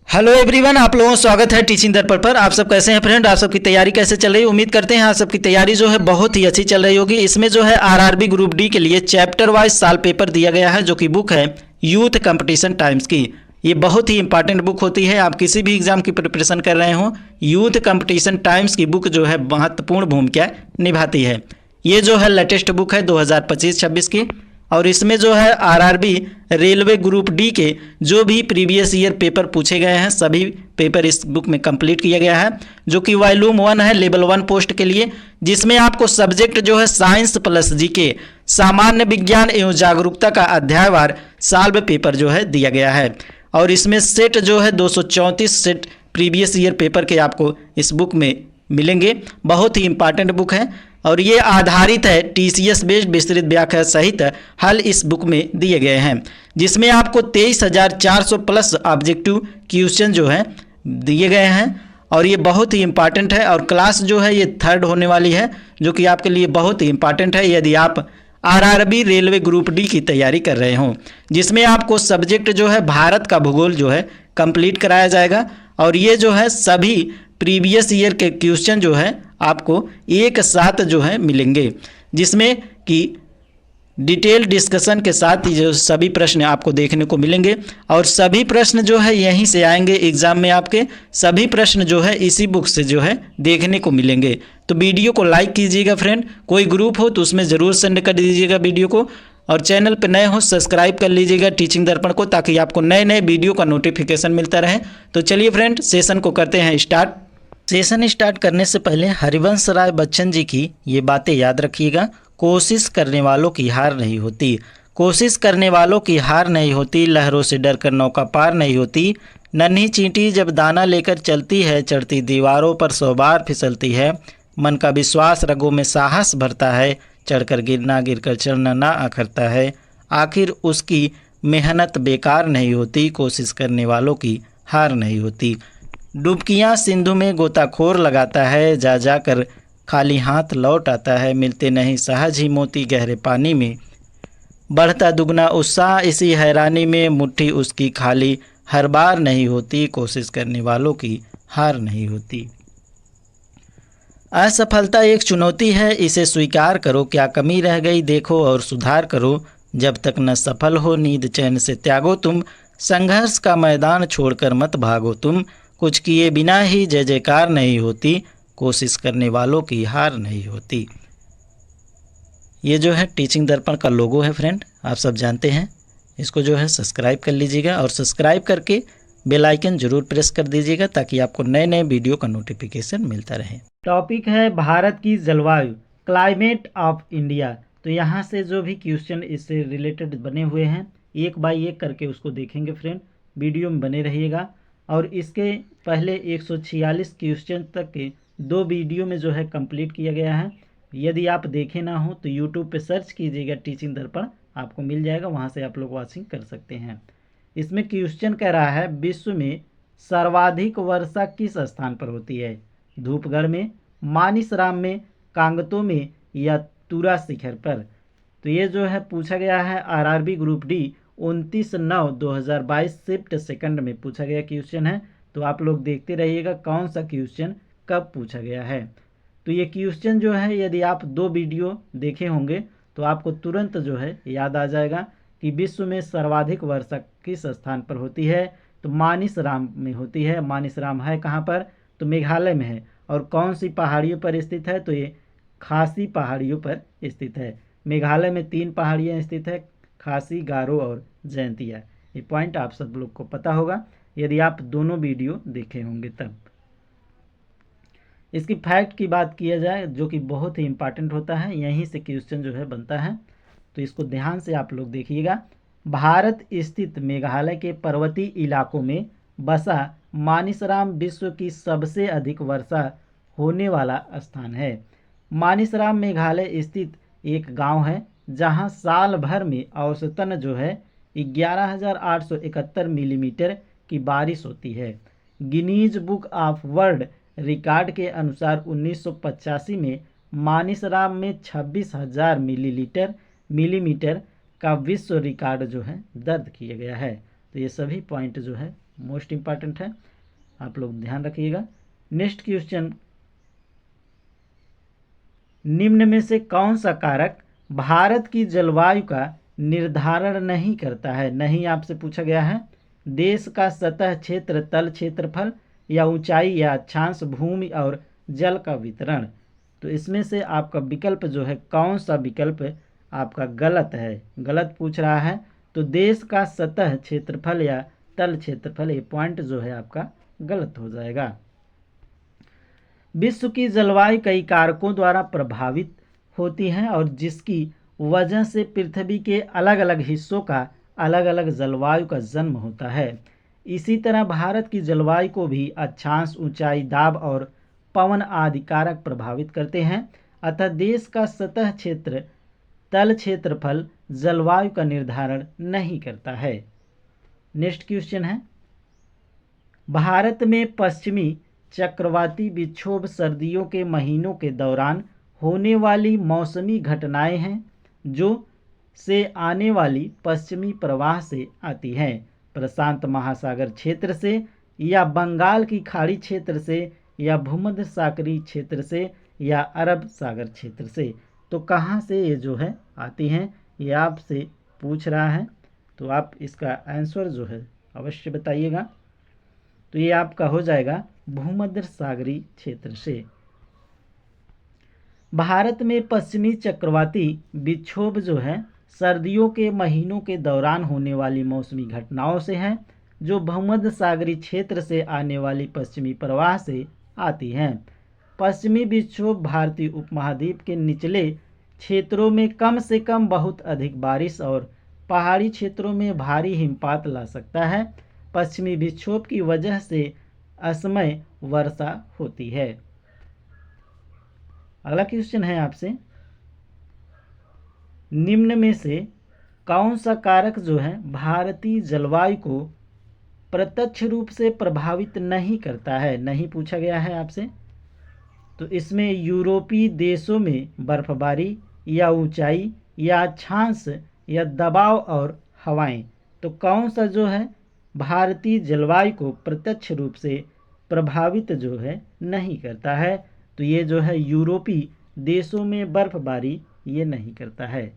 Hello everyone, आप लोगों का स्वागत है टीचिंग दर्पण पर। आप सब कैसे हैं फ्रेंड? आप सबकी तैयारी कैसे चल रही है? उम्मीद करते हैं आप सबकी तैयारी जो है बहुत ही अच्छी चल रही होगी। इसमें जो है आरआरबी ग्रुप डी के लिए चैप्टर वाइज साल पेपर दिया गया है, जो कि बुक है यूथ कंपटीशन टाइम्स की। ये बहुत ही इंपॉर्टेंट बुक होती है। आप किसी भी एग्जाम की प्रिपरेशन कर रहे हो, यूथ कंपटीशन टाइम्स की बुक जो है महत्वपूर्ण भूमिका निभाती है। ये जो है लेटेस्ट बुक है 2025-26 की, और इसमें जो है आरआरबी रेलवे ग्रुप डी के जो भी प्रीवियस ईयर पेपर पूछे गए हैं सभी पेपर इस बुक में कंप्लीट किया गया है, जो कि वॉल्यूम 1 है लेवल 1 पोस्ट के लिए, जिसमें आपको सब्जेक्ट जो है साइंस प्लस जीके, सामान्य विज्ञान एवं जागरूकता का अध्यायवार सॉल्व पेपर जो है दिया गया है। और इसमें सेट जो है 234 सेट प्रीवियस ईयर पेपर के आपको इस बुक में मिलेंगे। बहुत ही इंपॉर्टेंट बुक है और ये आधारित है टीसीएस बेस्ड विस्तृत व्याख्या सहित हल इस बुक में दिए गए हैं, जिसमें आपको 23,400 प्लस ऑब्जेक्टिव क्वेश्चन जो है दिए गए हैं। और ये बहुत ही इंपॉर्टेंट है और क्लास जो है ये 3rd होने वाली है, जो कि आपके लिए बहुत ही इंपॉर्टेंट है यदि आप आरआरबी रेलवे ग्रुप डी की तैयारी कर रहे हों, जिसमें आपको सब्जेक्ट जो है भारत का भूगोल जो है कंप्लीट कराया जाएगा। और ये जो है सभी प्रीवियस ईयर के क्वेश्चन जो है आपको एक साथ जो है मिलेंगे, जिसमें कि डिटेल डिस्कशन के साथ जो सभी प्रश्न आपको देखने को मिलेंगे। और सभी प्रश्न जो है यहीं से आएंगे एग्जाम में, आपके सभी प्रश्न जो है इसी बुक से जो है देखने को मिलेंगे। तो वीडियो को लाइक कीजिएगा फ्रेंड, कोई ग्रुप हो तो उसमें ज़रूर सेंड कर दीजिएगा वीडियो को, और चैनल पर नए हो सब्सक्राइब कर लीजिएगा टीचिंग दर्पण को, ताकि आपको नए नए वीडियो का नोटिफिकेशन मिलता रहे। तो चलिए फ्रेंड, सेशन को करते हैं स्टार्ट। सेशन स्टार्ट करने से पहले हरिवंश राय बच्चन जी की ये बातें याद रखिएगा। कोशिश करने वालों की हार नहीं होती, कोशिश करने वालों की हार नहीं होती, लहरों से डरकर नौका पार नहीं होती, नन्ही चींटी जब दाना लेकर चलती है, चढ़ती दीवारों पर 100 बार फिसलती है, मन का विश्वास रगों में साहस भरता है, चढ़कर गिरना गिरकर चढ़ना ना अखरता है, आखिर उसकी मेहनत बेकार नहीं होती, कोशिश करने वालों की हार नहीं होती। डुबकियाँ सिंधु में गोताखोर लगाता है, जा जाकर खाली हाथ लौट आता है, मिलते नहीं सहज ही मोती गहरे पानी में, बढ़ता दुगना उत्साह इसी हैरानी में, मुट्ठी उसकी खाली हर बार नहीं होती, कोशिश करने वालों की हार नहीं होती। असफलता एक चुनौती है, इसे स्वीकार करो, क्या कमी रह गई देखो और सुधार करो, जब तक न सफल हो नींद चैन से त्यागो तुम, संघर्ष का मैदान छोड़कर मत भागो तुम, कुछ किए बिना ही जय जयकार नहीं होती, कोशिश करने वालों की हार नहीं होती। ये जो है टीचिंग दर्पण का लोगो है फ्रेंड, आप सब जानते हैं। इसको जो है सब्सक्राइब कर लीजिएगा और सब्सक्राइब करके बेल आइकन जरूर प्रेस कर दीजिएगा, ताकि आपको नए नए वीडियो का नोटिफिकेशन मिलता रहे। टॉपिक है भारत की जलवायु, क्लाइमेट ऑफ इंडिया। तो यहाँ से जो भी क्वेश्चन इससे रिलेटेड बने हुए हैं एक बाय एक करके उसको देखेंगे फ्रेंड, वीडियो में बने रहिएगा। और इसके पहले 146 क्वेश्चन तक के 2 वीडियो में जो है कंप्लीट किया गया है। यदि आप देखे ना हो तो यूट्यूब पे सर्च कीजिएगा टीचिंग दर्पण, आपको मिल जाएगा, वहाँ से आप लोग वॉचिंग कर सकते हैं। इसमें क्वेश्चन कह रहा है विश्व में सर्वाधिक वर्षा किस स्थान पर होती है? धूपगढ़ में, मानिसराम में, कांगतो में या तुरा शिखर पर? तो ये जो है पूछा गया है RRB group D 29/9/2022 shift second में पूछा गया क्वेश्चन है। तो आप लोग देखते रहिएगा कौन सा क्वेश्चन कब पूछा गया है। तो ये क्वेश्चन जो है यदि आप 2 वीडियो देखे होंगे तो आपको तुरंत जो है याद आ जाएगा कि विश्व में सर्वाधिक वर्षा किस स्थान पर होती है। तो मानिसराम में होती है। मानिसराम है कहाँ पर? तो मेघालय में है। और कौन सी पहाड़ियों पर स्थित है? तो ये खासी पहाड़ियों पर स्थित है। मेघालय में 3 पहाड़ियाँ स्थित है, खासी, गारो और जयंतिया। ये पॉइंट आप सब लोग को पता होगा यदि आप दोनों वीडियो देखे होंगे तब। इसकी फैक्ट की बात किया जाए जो कि बहुत ही इंपॉर्टेंट होता है, यहीं से क्वेश्चन जो है बनता है, तो इसको ध्यान से आप लोग देखिएगा। भारत स्थित मेघालय के पर्वतीय इलाकों में बसा मानिसराम विश्व की सबसे अधिक वर्षा होने वाला स्थान है। मानिसराम मेघालय स्थित एक गांव है जहां साल भर में औसतन जो है 11,871 मिलीमीटर की बारिश होती है। Guinness book of world record के अनुसार 1985 में मानिसराम में 26,000 मिलीमीटर का विश्व रिकॉर्ड जो है दर्ज किया गया है। तो ये सभी पॉइंट जो है मोस्ट इंपॉर्टेंट है, आप लोग ध्यान रखिएगा। नेक्स्ट क्वेश्चन, निम्न में से कौन सा कारक भारत की जलवायु का निर्धारण नहीं करता है? नहीं आपसे पूछा गया है। देश का सतह क्षेत्र, तल क्षेत्रफल, या ऊंचाई, या अक्षांश, भूमि और जल का वितरण। तो इसमें से आपका विकल्प जो है, कौन सा विकल्प आपका गलत है? गलत पूछ रहा है, तो देश का सतह क्षेत्रफल या तल क्षेत्रफल, ये पॉइंट जो है आपका गलत हो जाएगा। विश्व की जलवायु कई कारकों द्वारा प्रभावित होती है और जिसकी वजह से पृथ्वी के अलग अलग हिस्सों का अलग अलग जलवायु का जन्म होता है। इसी तरह भारत की जलवायु को भी अक्षांश, ऊंचाई, दाब और पवन आदि कारक प्रभावित करते हैं। अतः देश का सतह क्षेत्र, तल क्षेत्रफल जलवायु का निर्धारण नहीं करता है। नेक्स्ट क्वेश्चन है, भारत में पश्चिमी चक्रवाती विक्षोभ सर्दियों के महीनों के दौरान होने वाली मौसमी घटनाएं हैं जो से आने वाली पश्चिमी प्रवाह से आती हैं। प्रशांत महासागर क्षेत्र से, या बंगाल की खाड़ी क्षेत्र से, या भूमध्य सागरीय क्षेत्र से, या अरब सागर क्षेत्र से। तो कहाँ से ये जो है आती हैं, ये आपसे पूछ रहा है, तो आप इसका आंसर जो है अवश्य बताइएगा। तो ये आपका हो जाएगा भूमध्य सागरीय क्षेत्र से। भारत में पश्चिमी चक्रवाती विक्षोभ जो है सर्दियों के महीनों के दौरान होने वाली मौसमी घटनाओं से है, जो भूमध्य सागरीय क्षेत्र से आने वाली पश्चिमी प्रवाह से आती हैं। पश्चिमी विक्षोभ भारतीय उपमहाद्वीप के निचले क्षेत्रों में कम से कम बहुत अधिक बारिश और पहाड़ी क्षेत्रों में भारी हिमपात ला सकता है। पश्चिमी विक्षोभ की वजह से असमय वर्षा होती है। अगला क्वेश्चन है आपसे, निम्न में से कौन सा कारक जो है भारतीय जलवायु को प्रत्यक्ष रूप से प्रभावित नहीं करता है? नहीं पूछा गया है आपसे। तो इसमें यूरोपीय देशों में बर्फबारी, या ऊंचाई, या अक्षांश, या दबाव और हवाएं। तो कौन सा जो है भारतीय जलवायु को प्रत्यक्ष रूप से प्रभावित जो है नहीं करता है? तो ये जो है यूरोपीय देशों में बर्फबारी ये नहीं करता है।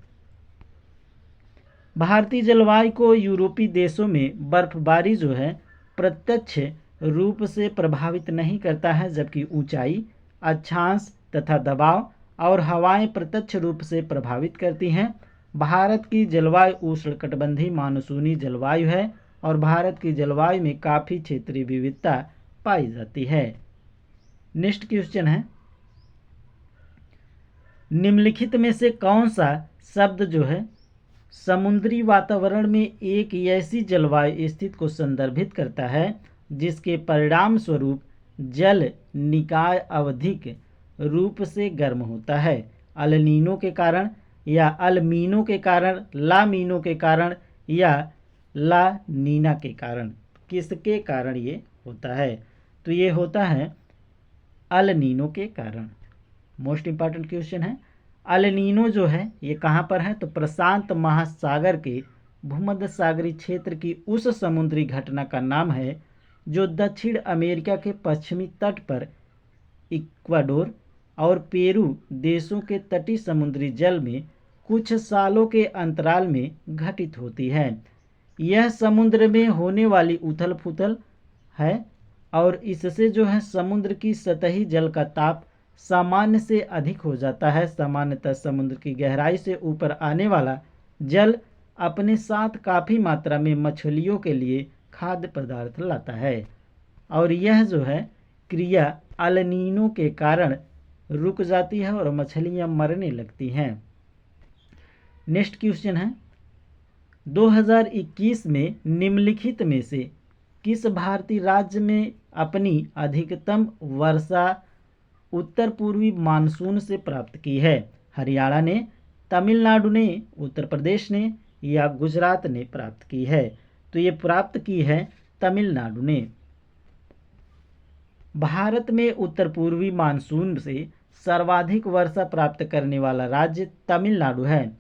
भारतीय जलवायु को यूरोपीय देशों में बर्फबारी जो है प्रत्यक्ष रूप से प्रभावित नहीं करता है, जबकि ऊंचाई, अक्षांश तथा दबाव और हवाएं प्रत्यक्ष रूप से प्रभावित करती हैं। भारत की जलवायु उष्णकटिबंधीय मानसूनी जलवायु है और भारत की जलवायु में काफ़ी क्षेत्रीय विविधता पाई जाती है। नेक्स्ट क्वेश्चन है, निम्नलिखित में से कौन सा शब्द जो है समुद्री वातावरण में एक ऐसी जलवायु स्थिति को संदर्भित करता है जिसके परिणाम स्वरूप जल निकाय आवधिक रूप से गर्म होता है? अल-नीनो के कारण, या अल-मीनो के कारण, ला-मीनो के कारण, या ला-नीना के कारण? किसके कारण ये होता है? तो ये होता है अल-नीनो के कारण। मोस्ट इंपॉर्टेंट क्वेश्चन है। अल-नीनो जो है ये कहाँ पर है? तो प्रशांत महासागर के भूमध्य सागरीय क्षेत्र की उस समुद्री घटना का नाम है जो दक्षिण अमेरिका के पश्चिमी तट पर इक्वाडोर और पेरू देशों के तटीय समुद्री जल में कुछ सालों के अंतराल में घटित होती है। यह समुद्र में होने वाली उथल पुथल है और इससे जो है समुद्र की सतही जल का ताप सामान्य से अधिक हो जाता है। सामान्यतः समुद्र की गहराई से ऊपर आने वाला जल अपने साथ काफ़ी मात्रा में मछलियों के लिए खाद्य पदार्थ लाता है और यह जो है क्रिया अल-नीनो के कारण रुक जाती है और मछलियां मरने लगती हैं। नेक्स्ट क्वेश्चन है, 2021 में निम्नलिखित में से किस भारतीय राज्य में अपनी अधिकतम वर्षा उत्तर पूर्वी मानसून से प्राप्त की है? हरियाणा ने, तमिलनाडु ने, उत्तर प्रदेश ने, या गुजरात ने प्राप्त की है? तो ये प्राप्त की है तमिलनाडु ने। भारत में उत्तर पूर्वी मानसून से सर्वाधिक वर्षा प्राप्त करने वाला राज्य तमिलनाडु है।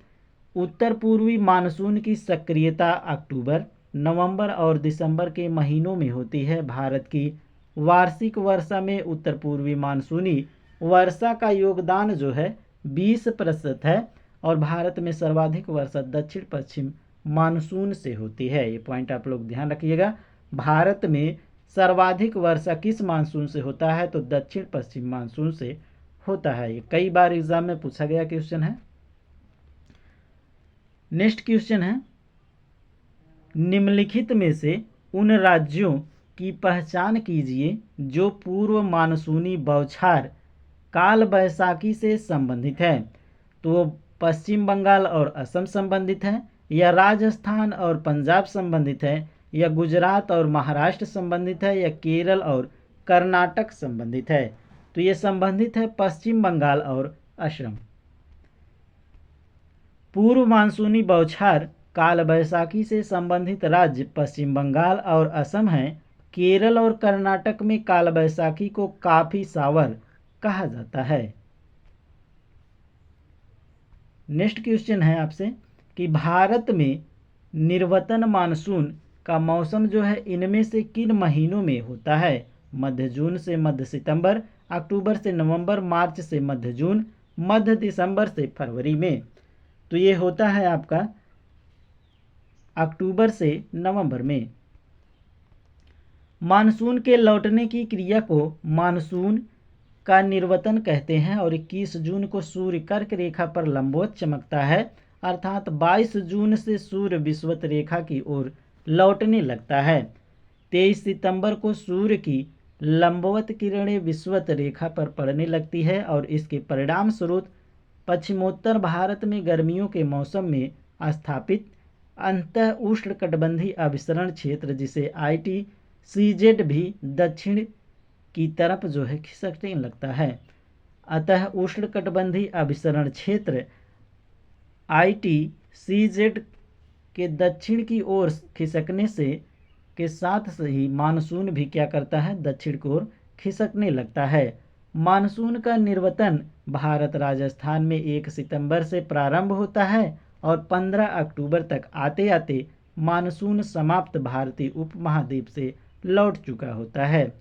उत्तर पूर्वी मानसून की सक्रियता अक्टूबर, नवंबर और दिसंबर के महीनों में होती है। भारत की वार्षिक वर्षा में उत्तर पूर्वी मानसूनी वर्षा का योगदान जो है 20% है और भारत में सर्वाधिक वर्षा दक्षिण पश्चिम मानसून से होती है। ये पॉइंट आप लोग ध्यान रखिएगा। भारत में सर्वाधिक वर्षा किस मानसून से होता है? तो दक्षिण पश्चिम मानसून से होता है। ये कई बार एग्जाम में पूछा गया क्वेश्चन है। नेक्स्ट क्वेश्चन है, निम्नलिखित में से उन राज्यों की पहचान कीजिए जो पूर्व मानसूनी बौछार काल बैसाखी से संबंधित है। तो पश्चिम बंगाल और असम संबंधित है, या राजस्थान और पंजाब संबंधित है, या गुजरात और महाराष्ट्र संबंधित है, या केरल और कर्नाटक संबंधित है। तो ये संबंधित है पश्चिम बंगाल और असम। पूर्व मानसूनी बौछार काल बैसाखी से संबंधित राज्य पश्चिम बंगाल और असम हैं। केरल और कर्नाटक में काल बैसाखी को काफी सावर कहा जाता है। नेक्स्ट क्वेश्चन है आपसे कि भारत में निर्वतन मानसून का मौसम जो है इनमें से किन महीनों में होता है? मध्य जून से मध्य सितंबर, अक्टूबर से नवंबर, मार्च से मध्य जून, मध्य दिसंबर से फरवरी में। तो ये होता है आपका अक्टूबर से नवंबर में। मानसून के लौटने की क्रिया को मानसून का निर्वतन कहते हैं और 21 जून को सूर्य कर्क रेखा पर लंबवत चमकता है, अर्थात 22 जून से सूर्य विषुवत रेखा की ओर लौटने लगता है। 23 सितंबर को सूर्य की लंबवत किरणें विषुवत रेखा पर पड़ने लगती है और इसके परिणाम स्वरूप पश्चिमोत्तर भारत में गर्मियों के मौसम में स्थापित अंतः उष्णकटिबंधीय अभिसरण क्षेत्र जिसे ITCZ भी दक्षिण की तरफ जो है खिसकने लगता है। अतः उष्णकटिबंधीय अभिसरण क्षेत्र ITCZ के दक्षिण की ओर खिसकने से के साथ ही मानसून भी क्या करता है? दक्षिण की ओर खिसकने लगता है। मानसून का निर्वतन भारत राजस्थान में 1 सितंबर से प्रारंभ होता है और 15 अक्टूबर तक आते आते मानसून समाप्त भारतीय उपमहाद्वीप से लौट चुका होता है।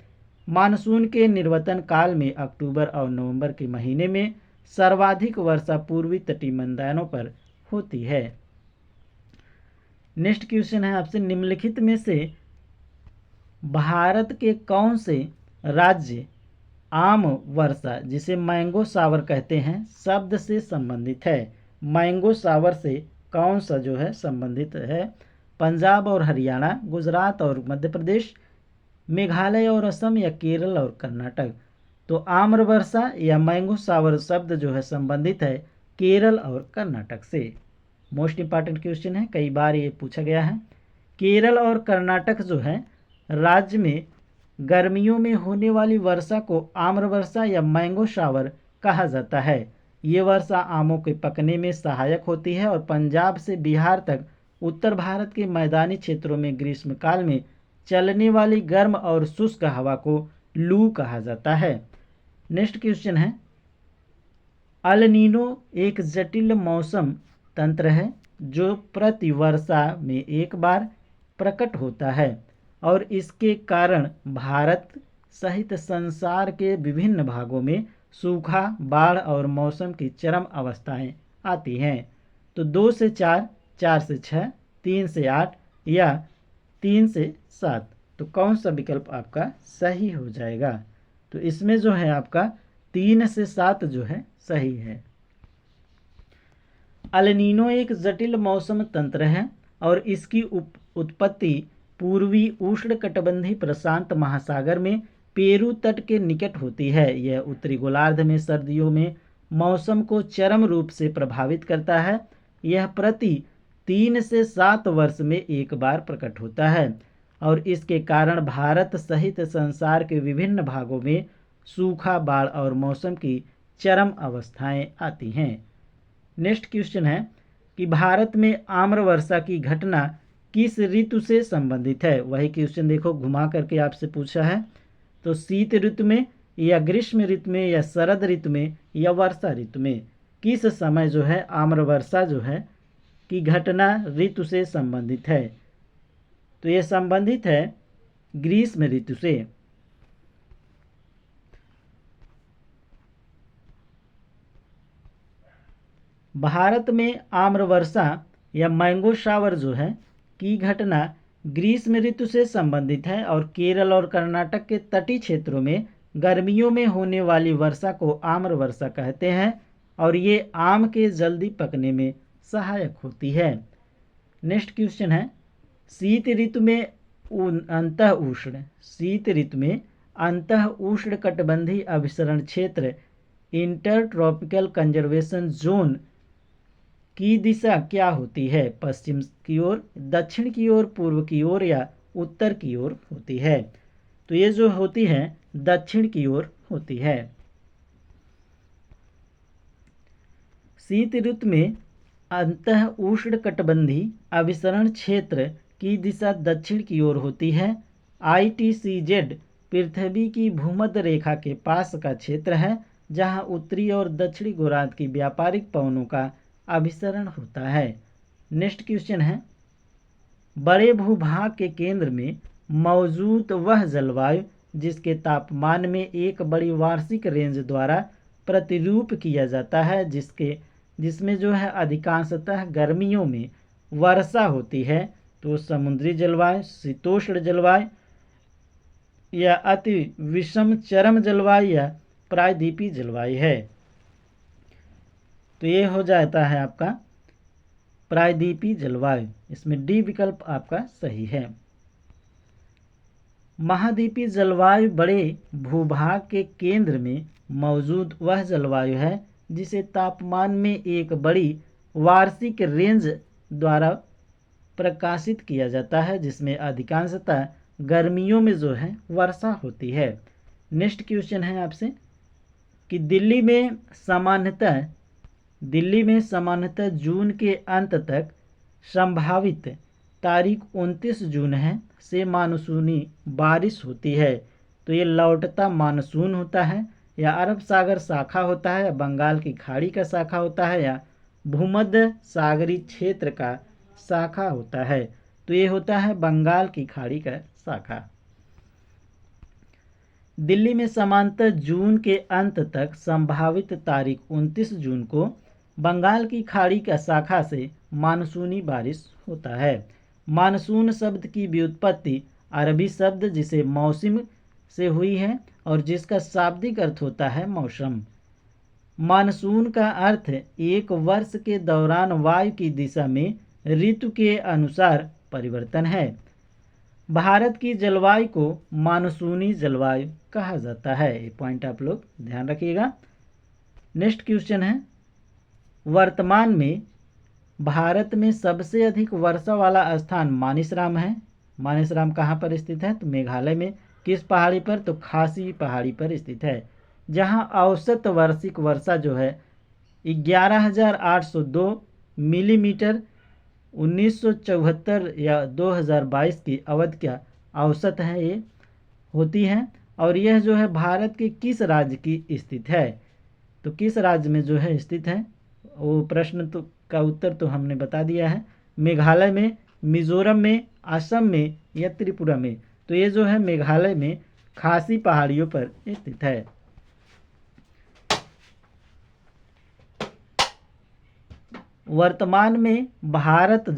मानसून के निर्वतन काल में अक्टूबर और नवंबर के महीने में सर्वाधिक वर्षा पूर्वी तटीय मैदानों पर होती है। नेक्स्ट क्वेश्चन है आपसे, निम्नलिखित में से भारत के कौन से राज्य आम वर्षा जिसे मैंगो सावर कहते हैं शब्द से संबंधित है? मैंगो सावर से कौन सा जो है संबंधित है? पंजाब और हरियाणा, गुजरात और मध्य प्रदेश, मेघालय और असम, या केरल और कर्नाटक। तो आम्र वर्षा या मैंगो सावर शब्द जो है संबंधित है केरल और कर्नाटक से। मोस्ट इंपॉर्टेंट क्वेश्चन है, कई बार ये पूछा गया है। केरल और कर्नाटक जो है राज्य में गर्मियों में होने वाली वर्षा को आम्र वर्षा या मैंगो शावर कहा जाता है। ये वर्षा आमों के पकने में सहायक होती है और पंजाब से बिहार तक उत्तर भारत के मैदानी क्षेत्रों में ग्रीष्मकाल में चलने वाली गर्म और शुष्क हवा को लू कहा जाता है। नेक्स्ट क्वेश्चन है, अल नीनो एक जटिल मौसम तंत्र है जो प्रति वर्षा में एक बार प्रकट होता है और इसके कारण भारत सहित संसार के विभिन्न भागों में सूखा, बाढ़ और मौसम की चरम अवस्थाएं आती हैं। तो 2 से 4, 4 से 6, 3 से 8 या 3 से 7। तो कौन सा विकल्प आपका सही हो जाएगा? तो इसमें जो है आपका 3 से 7 जो है सही है। अल नीनो एक जटिल मौसम तंत्र है और इसकी उत्पत्ति पूर्वी उष्णकटिबंधीय प्रशांत महासागर में पेरू तट के निकट होती है। यह उत्तरी गोलार्ध में सर्दियों में मौसम को चरम रूप से प्रभावित करता है। यह प्रति 3 से 7 वर्ष में एक बार प्रकट होता है और इसके कारण भारत सहित संसार के विभिन्न भागों में सूखा, बाढ़ और मौसम की चरम अवस्थाएं आती हैं। नेक्स्ट क्वेश्चन है कि भारत में आम्र वर्षा की घटना किस ऋतु से संबंधित है? वही क्वेश्चन देखो घुमा करके आपसे पूछा है। तो शीत ऋतु में या ग्रीष्म ऋतु में या शरद ऋतु में या वर्षा ऋतु में किस समय जो है आम्र वर्षा जो है की घटना ऋतु से संबंधित है? तो ये संबंधित है ग्रीष्म ऋतु से। भारत में आम्रवर्षा या मैंगो शावर जो है की घटना ग्रीष्म ऋतु से संबंधित है और केरल और कर्नाटक के तटीय क्षेत्रों में गर्मियों में होने वाली वर्षा को आम्र वर्षा कहते हैं और ये आम के जल्दी पकने में सहायक होती है। नेक्स्ट क्वेश्चन है, शीत ऋतु में अंतः उष्ण कटिबंधीय अभिसरण क्षेत्र इंटर ट्रॉपिकल कंजर्वेशन जोन की दिशा क्या होती है? पश्चिम की ओर, दक्षिण की ओर, पूर्व की ओर या उत्तर की ओर होती है? तो ये जो होती है दक्षिण की ओर होती है। शीत ऋतु में अंतः उष्ण कटिबंधीय अभिसरण क्षेत्र की दिशा दक्षिण की ओर होती है। ITCZ पृथ्वी की भूमध्य रेखा के पास का क्षेत्र है जहां उत्तरी और दक्षिणी गोलार्ध की व्यापारिक पवनों का अभिसरण होता है। नेक्स्ट क्वेश्चन है, बड़े भूभाग के केंद्र में मौजूद वह जलवायु जिसके तापमान में एक बड़ी वार्षिक रेंज द्वारा प्रतिरूप किया जाता है, जिसमें जो है अधिकांशतः गर्मियों में वर्षा होती है, तो समुद्री जलवायु, शीतोष्ण जलवायु या अति विषम चरम जलवायु या प्रायद्वीपीय जलवायु है? तो ये हो जाता है आपका प्रायद्वीपीय जलवायु। इसमें डी विकल्प आपका सही है। महाद्वीपीय जलवायु बड़े भूभाग के केंद्र में मौजूद वह जलवायु है जिसे तापमान में एक बड़ी वार्षिक रेंज द्वारा प्रकाशित किया जाता है, जिसमें अधिकांशतः गर्मियों में जो है वर्षा होती है। नेक्स्ट क्वेश्चन है आपसे कि दिल्ली में सामान्यतः जून के अंत तक संभावित तारीख 29 जून है से मानसूनी बारिश होती है। तो ये लौटता मानसून होता है या अरब सागर शाखा होता है या बंगाल की खाड़ी का शाखा होता है या भूमध्य सागरीय क्षेत्र का शाखा होता है? तो ये होता है बंगाल की खाड़ी का शाखा। दिल्ली में सामान्यतः जून के अंत तक संभावित तारीख 29 जून को बंगाल की खाड़ी का शाखा से मानसूनी बारिश होता है। मानसून शब्द की व्युत्पत्ति अरबी शब्द जिसे मौसम से हुई है और जिसका शाब्दिक अर्थ होता है मौसम। मानसून का अर्थ एक वर्ष के दौरान वायु की दिशा में ऋतु के अनुसार परिवर्तन है। भारत की जलवायु को मानसूनी जलवायु कहा जाता है। ये पॉइंट आप लोग ध्यान रखिएगा। नेक्स्ट क्वेश्चन है, वर्तमान में भारत में सबसे अधिक वर्षा वाला स्थान मानिसराम है। मानिसराम कहाँ पर स्थित है? तो मेघालय में। किस पहाड़ी पर? तो खासी पहाड़ी पर स्थित है, जहां औसत वार्षिक वर्षा जो है 11,802 मिलीमीटर 1974 या 2022 की अवधि का औसत है ये होती है। और यह जो है भारत के किस राज्य की स्थित है? तो किस राज्य में जो है स्थित है? वो प्रश्न तो का उत्तर तो हमने बता दिया है। मेघालय में, मिजोरम में, असम में या त्रिपुरा में? तो ये जो है मेघालय में खासी पहाड़ियों पर स्थित है। वर्तमान में भारत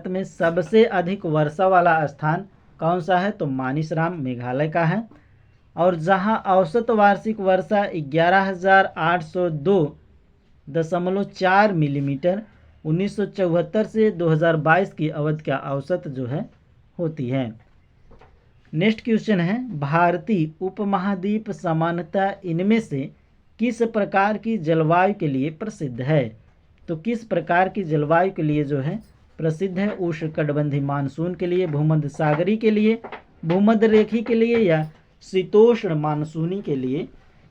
में सबसे अधिक वर्षा वाला स्थान कौन सा है? तो मानिसराम मेघालय का है। और जहां औसत वार्षिक वर्षा 11,802.4 मिलीमीटर 1974 से 2022 की अवधि का औसत जो है होती है। नेक्स्ट क्वेश्चन है, भारतीय उपमहाद्वीप सामान्यतः इनमें से किस प्रकार की जलवायु के लिए प्रसिद्ध है? तो किस प्रकार की जलवायु के लिए जो है प्रसिद्ध है? उष्णकटिबंधीय मानसून के लिए, भूमध्य सागरीय के लिए, भूमध्य रेखी के लिए या शीतोष्ण मानसूनी के लिए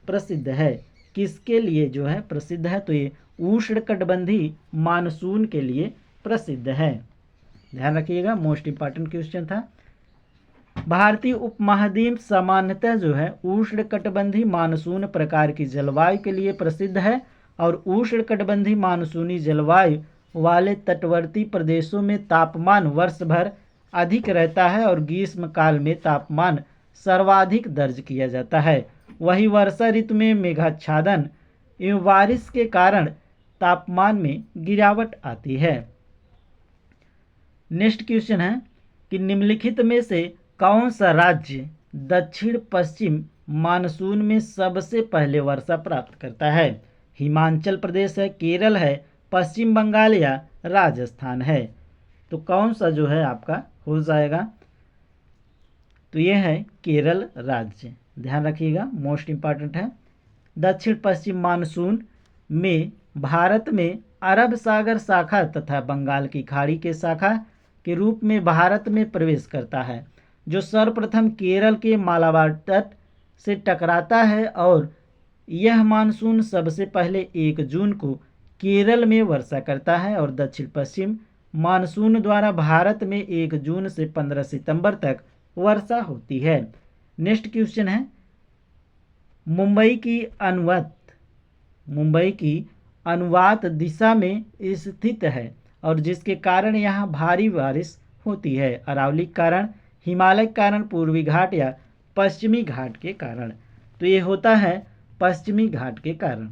प्रसिद्ध है? किसके लिए जो है प्रसिद्ध है? तो ये उष्णकटिबंधीय मानसून के लिए प्रसिद्ध है। ध्यान रखिएगा, मोस्ट इंपॉर्टेंट क्वेश्चन था। भारतीय उपमहाद्वीप सामान्यतः जो है उष्णकटिबंधीय मानसून प्रकार की जलवायु के लिए प्रसिद्ध है और उष्णकटिबंधीय मानसूनी जलवायु वाले तटवर्ती प्रदेशों में तापमान वर्ष भर अधिक रहता है और ग्रीष्म काल में तापमान सर्वाधिक दर्ज किया जाता है। वही वर्षा ऋतु में मेघाच्छादन एवं बारिश के कारण तापमान में गिरावट आती है। नेक्स्ट क्वेश्चन है कि निम्नलिखित में से कौन सा राज्य दक्षिण पश्चिम मानसून में सबसे पहले वर्षा प्राप्त करता है? हिमाचल प्रदेश है, केरल है, पश्चिम बंगाल या राजस्थान है? तो कौन सा जो है आपका हो जाएगा? तो ये है केरल राज्य, ध्यान रखिएगा, मोस्ट इम्पॉर्टेंट है। दक्षिण पश्चिम मानसून में भारत में अरब सागर शाखा तथा बंगाल की खाड़ी के शाखा के रूप में भारत में प्रवेश करता है, जो सर्वप्रथम केरल के मालाबार तट से टकराता है और यह मानसून सबसे पहले 1 जून को केरल में वर्षा करता है और दक्षिण पश्चिम मानसून द्वारा भारत में 1 जून से 15 सितंबर तक वर्षा होती है। नेक्स्ट क्वेश्चन है मुंबई की अनुवात दिशा में स्थित है और जिसके कारण यहाँ भारी बारिश होती है। अरावली के कारण, हिमालय के कारण, पूर्वी घाट या पश्चिमी घाट के कारण? तो ये होता है पश्चिमी घाट के कारण।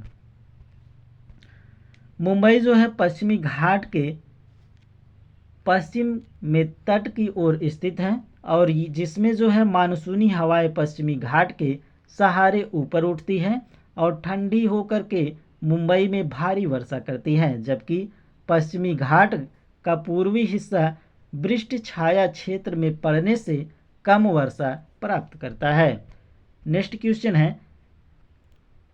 मुंबई जो है पश्चिमी घाट के पश्चिम में तट की ओर स्थित है और जिसमें जो है मानसूनी हवाएं पश्चिमी घाट के सहारे ऊपर उठती हैं और ठंडी होकर के मुंबई में भारी वर्षा करती हैं, जबकि पश्चिमी घाट का पूर्वी हिस्सा वृष्टि छाया क्षेत्र में पड़ने से कम वर्षा प्राप्त करता है। नेक्स्ट क्वेश्चन है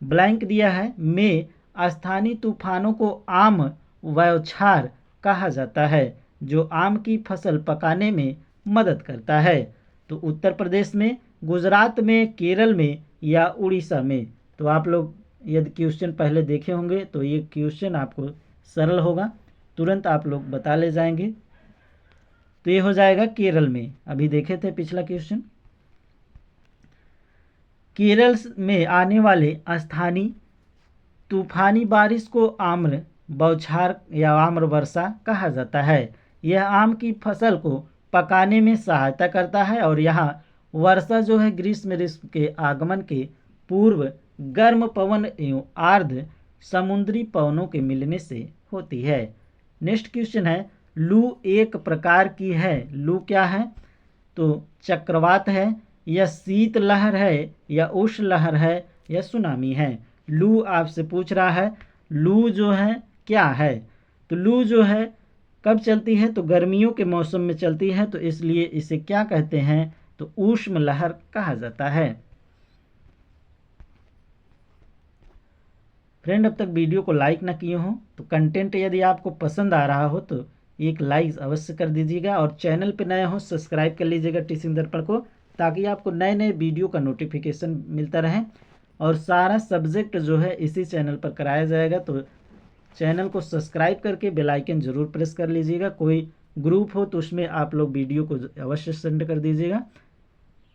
ब्लैंक दिया है में स्थानीय तूफानों को आम बौछार कहा जाता है, जो आम की फसल पकाने में मदद करता है। तो उत्तर प्रदेश में, गुजरात में, केरल में या उड़ीसा में? तो आप लोग यदि क्वेश्चन पहले देखे होंगे तो ये क्वेश्चन आपको सरल होगा, तुरंत आप लोग बता ले जाएंगे। तो ये हो जाएगा केरल में। अभी देखे थे पिछला क्वेश्चन। केरल में आने वाले स्थानीय तूफानी बारिश को आम्र बौछार या आम्र वर्षा कहा जाता है। यह आम की फसल को पकाने में सहायता करता है और यहाँ वर्षा जो है ग्रीष्म ऋतु के आगमन के पूर्व गर्म पवन एवं आर्द्र समुद्री पवनों के मिलने से होती है। नेक्स्ट क्वेश्चन है लू एक प्रकार की है। लू क्या है? तो चक्रवात है या शीत लहर है या उष्ण लहर है या सुनामी है? लू आपसे पूछ रहा है लू जो है क्या है? तो लू जो है कब चलती है? तो गर्मियों के मौसम में चलती है, तो इसलिए इसे क्या कहते हैं? तो उष्ण लहर कहा जाता है। फ्रेंड, अब तक वीडियो को लाइक ना किए हो तो कंटेंट यदि आपको पसंद आ रहा हो तो एक लाइक अवश्य कर दीजिएगा और चैनल पे नए हो सब्सक्राइब कर लीजिएगा टीचिंग दर्पण को, ताकि आपको नए नए वीडियो का नोटिफिकेशन मिलता रहे। और सारा सब्जेक्ट जो है इसी चैनल पर कराया जाएगा, तो चैनल को सब्सक्राइब करके बेल आइकन जरूर प्रेस कर लीजिएगा। कोई ग्रुप हो तो उसमें आप लोग वीडियो को अवश्य सेंड कर दीजिएगा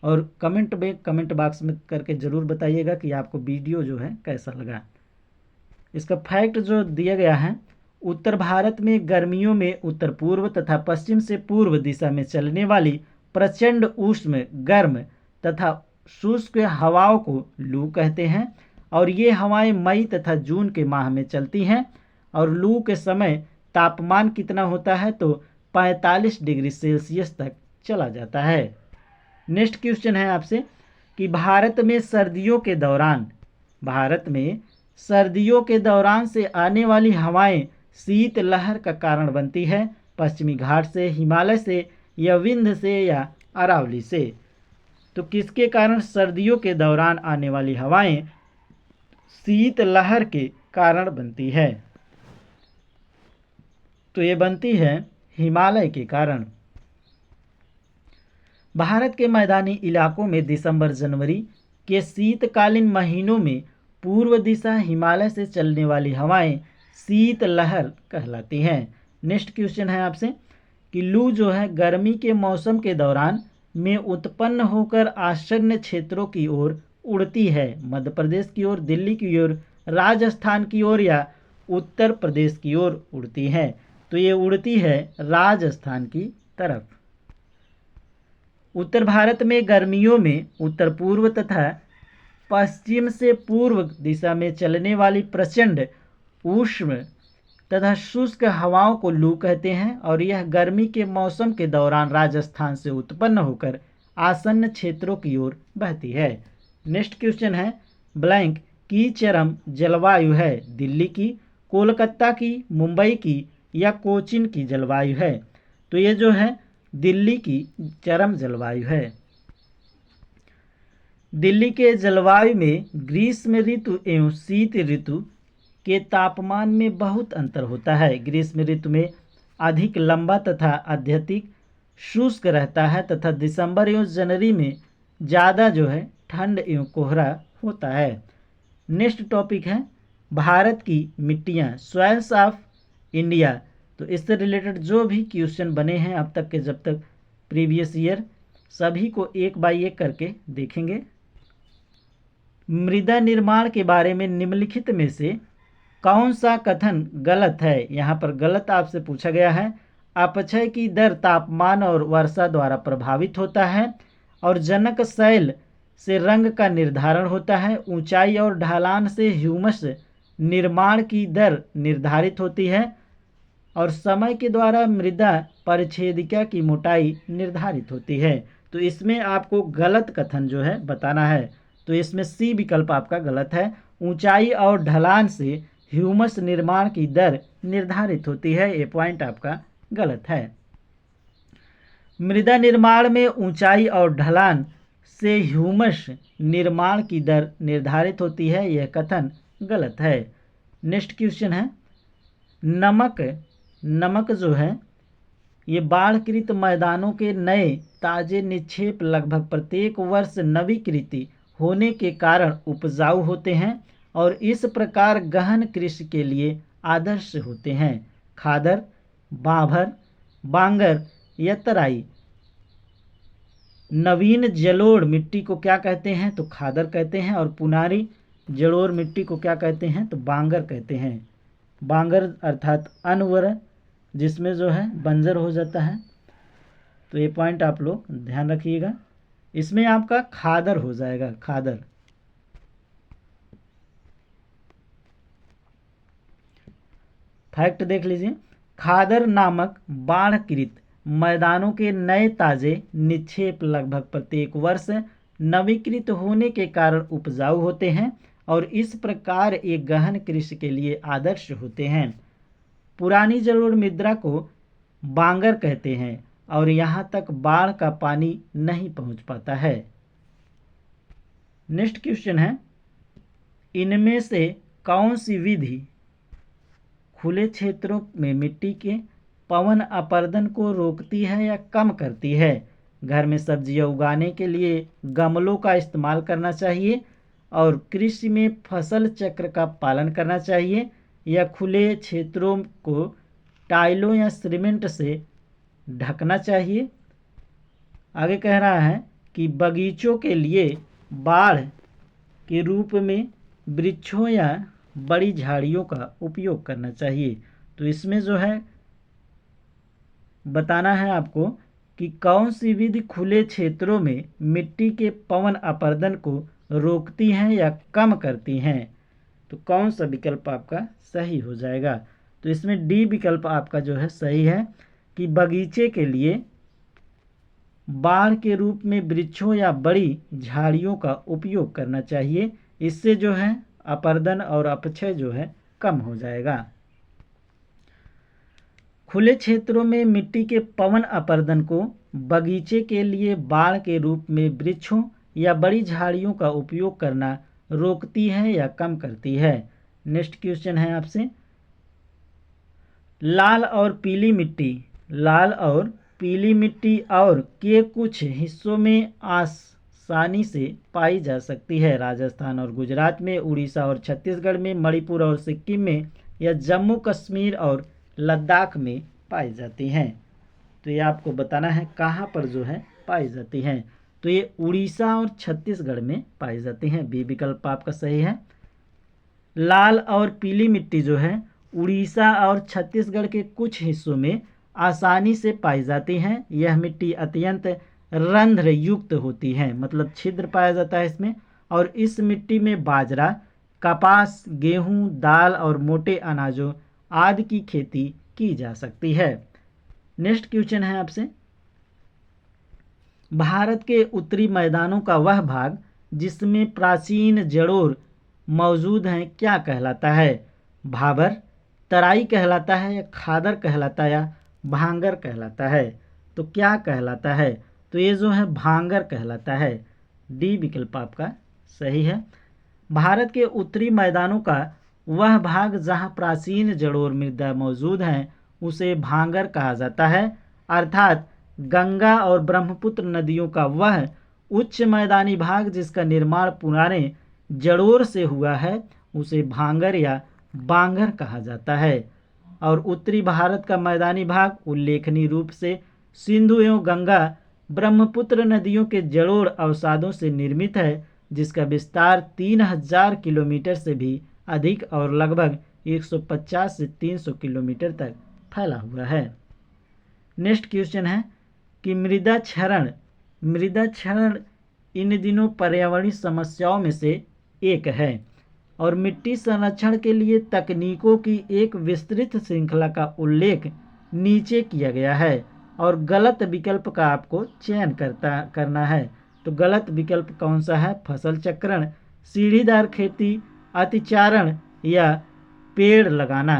और कमेंट बॉक्स में करके ज़रूर बताइएगा कि आपको वीडियो जो है कैसा लगा। इसका फैक्ट जो दिया गया है, उत्तर भारत में गर्मियों में उत्तर पूर्व तथा पश्चिम से पूर्व दिशा में चलने वाली प्रचंड उष्ण गर्म तथा शुष्क हवाओं को लू कहते हैं और ये हवाएं मई तथा जून के माह में चलती हैं और लू के समय तापमान कितना होता है? तो 45 डिग्री सेल्सियस तक चला जाता है। नेक्स्ट क्वेश्चन है आपसे कि भारत में सर्दियों के दौरान से आने वाली हवाएं शीत लहर का कारण बनती है, पश्चिमी घाट से, हिमालय से या विंध्य से या अरावली से? तो किसके कारण सर्दियों के दौरान आने वाली हवाएं शीत लहर के कारण बनती है? तो ये बनती है हिमालय के कारण। भारत के मैदानी इलाकों में दिसंबर जनवरी के शीतकालीन महीनों में पूर्व दिशा हिमालय से चलने वाली हवाएं शीत लहर कहलाती हैं। नेक्स्ट क्वेश्चन है आपसे कि लू जो है गर्मी के मौसम के दौरान में उत्पन्न होकर आसन्न क्षेत्रों की ओर उड़ती है, मध्य प्रदेश की ओर, दिल्ली की ओर, राजस्थान की ओर या उत्तर प्रदेश की ओर उड़ती है? तो ये उड़ती है राजस्थान की तरफ। उत्तर भारत में गर्मियों में उत्तर पूर्व तथा पश्चिम से पूर्व दिशा में चलने वाली प्रचंड उष्ण तथा शुष्क हवाओं को लू कहते हैं और यह गर्मी के मौसम के दौरान राजस्थान से उत्पन्न होकर आसन्न क्षेत्रों की ओर बहती है। नेक्स्ट क्वेश्चन है ब्लैंक की चरम जलवायु है दिल्ली की, कोलकाता की, मुंबई की या कोचीन की जलवायु है। तो ये जो है दिल्ली की चरम जलवायु है। दिल्ली के जलवायु में ग्रीष्म ऋतु एवं शीत ऋतु के तापमान में बहुत अंतर होता है। ग्रीष्म ऋतु में अधिक लंबा तथा अत्यधिक शुष्क रहता है तथा दिसंबर एवं जनवरी में ज़्यादा जो है ठंड एवं कोहरा होता है। नेक्स्ट टॉपिक है भारत की मिट्टियाँ, सॉइल्स ऑफ इंडिया। तो इससे रिलेटेड जो भी क्वेश्चन बने हैं अब तक के, जब तक प्रीवियस ईयर, सभी को एक बाय एक करके देखेंगे। मृदा निर्माण के बारे में निम्नलिखित में से कौन सा कथन गलत है। यहाँ पर गलत आपसे पूछा गया है। अपक्षय की दर तापमान और वर्षा द्वारा प्रभावित होता है और जनक शैल से रंग का निर्धारण होता है। ऊंचाई और ढलान से ह्यूमस निर्माण की दर निर्धारित होती है और समय के द्वारा मृदा परिच्छेदिका की मोटाई निर्धारित होती है। तो इसमें आपको गलत कथन जो है बताना है। तो इसमें सी विकल्प आपका गलत है। ऊंचाई और ढलान से ह्यूमस निर्माण की दर निर्धारित होती है, ये पॉइंट आपका गलत है। मृदा निर्माण में ऊंचाई और ढलान से ह्यूमस निर्माण की दर निर्धारित होती है, यह कथन गलत है। नेक्स्ट क्वेश्चन है नमक जो है ये बाढ़कृत मैदानों के नए ताजे निक्षेप लगभग प्रत्येक वर्ष नवीकृत होने के कारण उपजाऊ होते हैं और इस प्रकार गहन कृषि के लिए आदर्श होते हैं। खादर, बाभर, बांगर या तराई। नवीन जलोढ़ मिट्टी को क्या कहते हैं? तो खादर कहते हैं। और पुनारी जलोढ़ मिट्टी को क्या कहते हैं? तो बांगर कहते हैं। बांगर अर्थात अनवर, जिसमें जो है बंजर हो जाता है। तो ये पॉइंट आप लोग ध्यान रखिएगा। इसमें आपका खादर हो जाएगा, खादर। फैक्ट देख लीजिए, खादर नामक बाढ़कृत मैदानों के नए ताजे निक्षेप लगभग प्रत्येक वर्ष नवीकृत होने के कारण उपजाऊ होते हैं और इस प्रकार एक गहन कृषि के लिए आदर्श होते हैं। पुरानी जलोढ़ मृदा को बांगर कहते हैं और यहाँ तक बाढ़ का पानी नहीं पहुँच पाता है। नेक्स्ट क्वेश्चन है इनमें से कौन सी विधि खुले क्षेत्रों में मिट्टी के पवन अपरदन को रोकती है या कम करती है? घर में सब्जियां उगाने के लिए गमलों का इस्तेमाल करना चाहिए और कृषि में फसल चक्र का पालन करना चाहिए या खुले क्षेत्रों को टाइलों या सीमेंट से ढकना चाहिए। आगे कह रहा है कि बगीचों के लिए बाढ़ के रूप में वृक्षों या बड़ी झाड़ियों का उपयोग करना चाहिए। तो इसमें जो है बताना है आपको कि कौन सी विधि खुले क्षेत्रों में मिट्टी के पवन अपरदन को रोकती हैं या कम करती हैं। तो कौन सा विकल्प आपका सही हो जाएगा? तो इसमें डी विकल्प आपका जो है सही है कि बगीचे के लिए बाढ़ के रूप में वृक्षों या बड़ी झाड़ियों का उपयोग करना चाहिए। इससे जो है अपरदन और अपक्षय जो है कम हो जाएगा। खुले क्षेत्रों में मिट्टी के पवन अपरदन को बगीचे के लिए बाढ़ के रूप में वृक्षों या बड़ी झाड़ियों का उपयोग करना रोकती है या कम करती है। नेक्स्ट क्वेश्चन है आपसे लाल और पीली मिट्टी और के कुछ हिस्सों में आसानी से पाई जा सकती है। राजस्थान और गुजरात में, उड़ीसा और छत्तीसगढ़ में, मणिपुर और सिक्किम में या जम्मू कश्मीर और लद्दाख में पाई जाती हैं। तो ये आपको बताना है कहाँ पर जो है पाई जाती हैं। तो ये उड़ीसा और छत्तीसगढ़ में पाई जाती हैं। बी विकल्प आपका सही है। लाल और पीली मिट्टी जो है उड़ीसा और छत्तीसगढ़ के कुछ हिस्सों में आसानी से पाई जाती हैं। यह मिट्टी अत्यंत रंध्र युक्त होती है, मतलब छिद्र पाया जाता है इसमें। और इस मिट्टी में बाजरा, कपास, गेहूं, दाल और मोटे अनाजों आदि की खेती की जा सकती है। नेक्स्ट क्वेश्चन है आपसे, भारत के उत्तरी मैदानों का वह भाग जिसमें प्राचीन जड़ोर मौजूद हैं क्या कहलाता है? भाबर, तराई कहलाता है, या खादर कहलाता है, या भांगर कहलाता है? तो क्या कहलाता है? तो ये जो है भांगर कहलाता है। डी विकल्प आपका सही है। भारत के उत्तरी मैदानों का वह भाग जहाँ प्राचीन जड़ोर मृदा मौजूद हैं उसे भांगर कहा जाता है, अर्थात गंगा और ब्रह्मपुत्र नदियों का वह उच्च मैदानी भाग जिसका निर्माण पुराने जड़ोर से हुआ है उसे भांगर या बांगर कहा जाता है। और उत्तरी भारत का मैदानी भाग उल्लेखनीय रूप से सिंधु एवं गंगा ब्रह्मपुत्र नदियों के जड़ोर अवसादों से निर्मित है, जिसका विस्तार 3000 किलोमीटर से भी अधिक और लगभग 150 से 300 किलोमीटर तक फैला हुआ है। नेक्स्ट क्वेश्चन है कि मृदा क्षरण इन दिनों पर्यावरणीय समस्याओं में से एक है और मिट्टी संरक्षण के लिए तकनीकों की एक विस्तृत श्रृंखला का उल्लेख नीचे किया गया है और गलत विकल्प का आपको चयन करना है। तो गलत विकल्प कौन सा है? फसल चक्रण, सीढ़ीदार खेती, अतिचारण या पेड़ लगाना।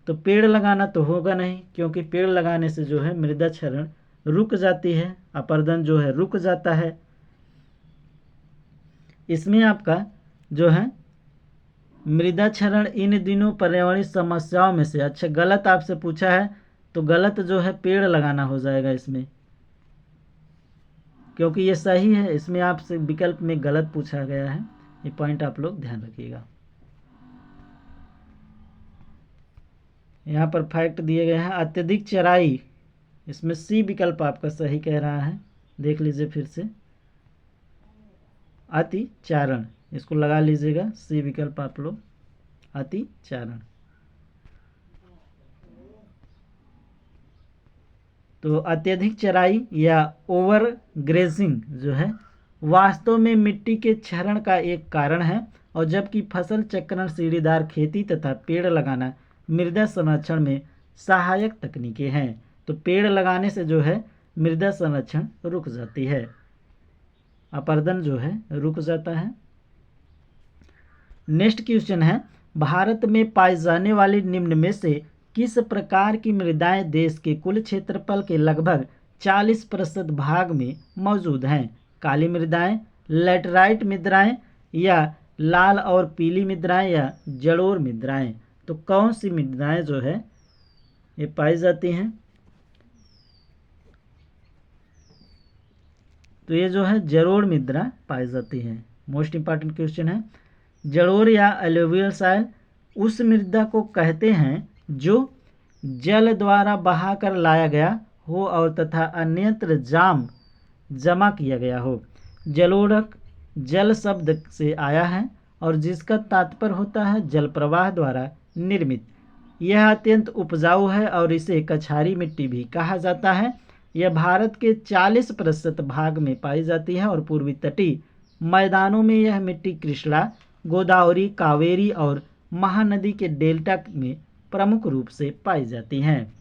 तो पेड़ लगाना तो होगा नहीं, क्योंकि पेड़ लगाने से जो है मृदा क्षरण रुक जाती है, अपरदन जो है रुक जाता है। इसमें आपका जो है मृदा क्षरण इन दिनों पर्यावरणीय समस्याओं में से, अच्छा गलत आपसे पूछा है तो गलत जो है पेड़ लगाना हो जाएगा इसमें, क्योंकि ये सही है। इसमें आपसे विकल्प में गलत पूछा गया है, ये पॉइंट आप लोग ध्यान रखिएगा। यहाँ पर फैक्ट दिए गए हैं अत्यधिक चराई, इसमें सी विकल्प आपका सही कह रहा है, देख लीजिए फिर से। अतिचारण इसको लगा लीजिएगा, सी विकल्प आप लोग, अतिचारण। तो अत्यधिक चराई या ओवर ग्रेजिंग जो है वास्तव में मिट्टी के क्षरण का एक कारण है, और जबकि फसल चक्रण, सीढ़ीदार खेती तथा पेड़ लगाना मृदा संरक्षण में सहायक तकनीकें हैं। तो पेड़ लगाने से जो है मृदा संरक्षण रुक जाती है, अपरदन जो है रुक जाता है। नेक्स्ट क्वेश्चन है, भारत में पाई जाने वाली निम्न में से किस प्रकार की मृदाएं देश के कुल क्षेत्रफल के लगभग 40% भाग में मौजूद हैं? काली मृदाएं, लैटराइट मृदाएं, या लाल और पीली मृदाएं, या जड़ोर मृदाएं? तो कौन सी मृदाएं जो है ये पाई जाती हैं? तो ये जो है जड़ोर मृदा पाई जाती है। मोस्ट इंपॉर्टेंट क्वेश्चन है। जड़ोर या एलुवियल सॉइल उस मृदा को कहते हैं जो जल द्वारा बहाकर लाया गया हो और तथा अन्यत्र जमा किया गया हो। जलोढ़क जल शब्द से आया है और जिसका तात्पर्य होता है जल प्रवाह द्वारा निर्मित। यह अत्यंत उपजाऊ है और इसे कछारी मिट्टी भी कहा जाता है। यह भारत के 40% भाग में पाई जाती है और पूर्वी तटीय मैदानों में यह मिट्टी कृष्णा, गोदावरी, कावेरी और महानदी के डेल्टा में प्रमुख रूप से पाई जाती हैं।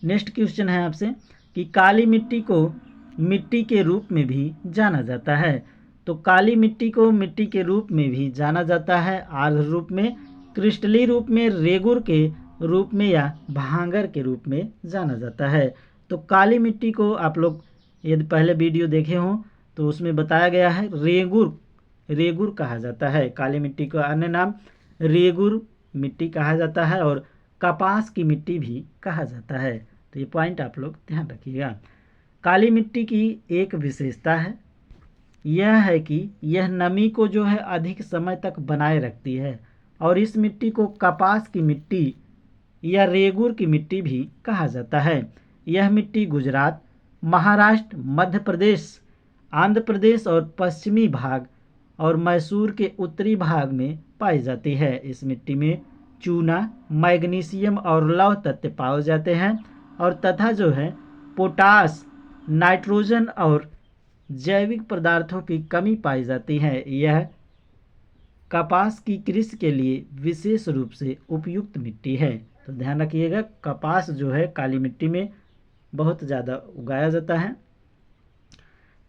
नेक्स्ट क्वेश्चन है आपसे कि काली मिट्टी को मिट्टी के रूप में भी जाना जाता है। तो काली मिट्टी को मिट्टी के रूप में भी जाना जाता है, आर्द्र रूप में, क्रिस्टली रूप में, रेगुर के रूप में या भांगर के रूप में जाना जाता है। तो काली मिट्टी को आप लोग यदि पहले वीडियो देखे हों तो उसमें बताया गया है रेगुर कहा जाता है। काली मिट्टी का अन्य नाम रेगुर मिट्टी कहा जाता है और कपास की मिट्टी भी कहा जाता है। तो ये पॉइंट आप लोग ध्यान रखिएगा। काली मिट्टी की एक विशेषता है, यह है कि यह नमी को जो है अधिक समय तक बनाए रखती है और इस मिट्टी को कपास की मिट्टी या रेगुर की मिट्टी भी कहा जाता है। यह मिट्टी गुजरात, महाराष्ट्र, मध्य प्रदेश, आंध्र प्रदेश और पश्चिमी भाग और मैसूर के उत्तरी भाग में पाई जाती है। इस मिट्टी में चूना, मैग्नीशियम और लौह तत्व पाए जाते हैं और तथा जो है पोटास नाइट्रोजन और जैविक पदार्थों की कमी पाई जाती है। यह कपास की कृषि के लिए विशेष रूप से उपयुक्त मिट्टी है। तो ध्यान रखिएगा, कपास जो है काली मिट्टी में बहुत ज़्यादा उगाया जाता है।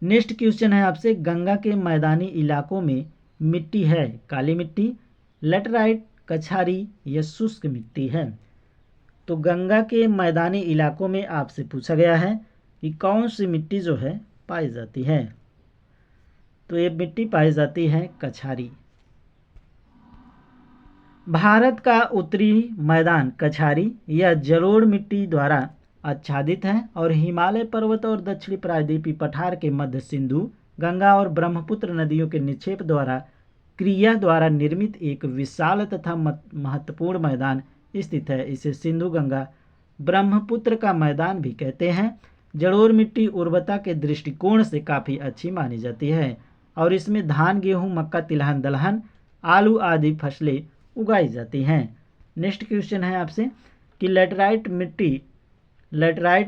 नेक्स्ट क्वेश्चन है आपसे, गंगा के मैदानी इलाकों में मिट्टी है काली मिट्टी, लेटराइट, कछारी या शुष्क मिट्टी है। तो गंगा के मैदानी इलाकों में आपसे पूछा गया है कि कौन सी मिट्टी जो है पाई जाती है। तो ये मिट्टी पाई जाती है कछारी। भारत का उत्तरी मैदान कछारी या जलोढ़ मिट्टी द्वारा आच्छादित है और हिमालय पर्वत और दक्षिणी प्रायद्वीपीय पठार के मध्य सिंधु, गंगा और ब्रह्मपुत्र नदियों के निक्षेप द्वारा क्रिया द्वारा निर्मित एक विशाल तथा महत्वपूर्ण मैदान स्थित है। इसे सिंधु गंगा ब्रह्मपुत्र का मैदान भी कहते हैं। जलोढ़ मिट्टी उर्वरता के दृष्टिकोण से काफ़ी अच्छी मानी जाती है और इसमें धान, गेहूं, मक्का, तिलहन, दलहन, आलू आदि फसलें उगाई जाती हैं। नेक्स्ट क्वेश्चन है आपसे कि लेटराइट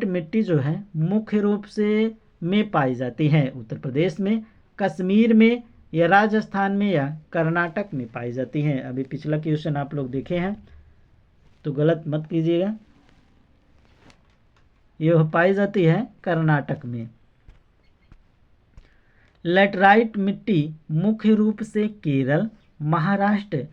मिट्टी जो है मुख्य रूप से में पाई जाती है उत्तर प्रदेश में, कश्मीर में या राजस्थान में या कर्नाटक में पाई जाती हैं। अभी पिछला क्वेश्चन आप लोग देखे हैं तो गलत मत कीजिएगा, यह पाई जाती है कर्नाटक में। लेटराइट मिट्टी मुख्य रूप से केरल, महाराष्ट्र,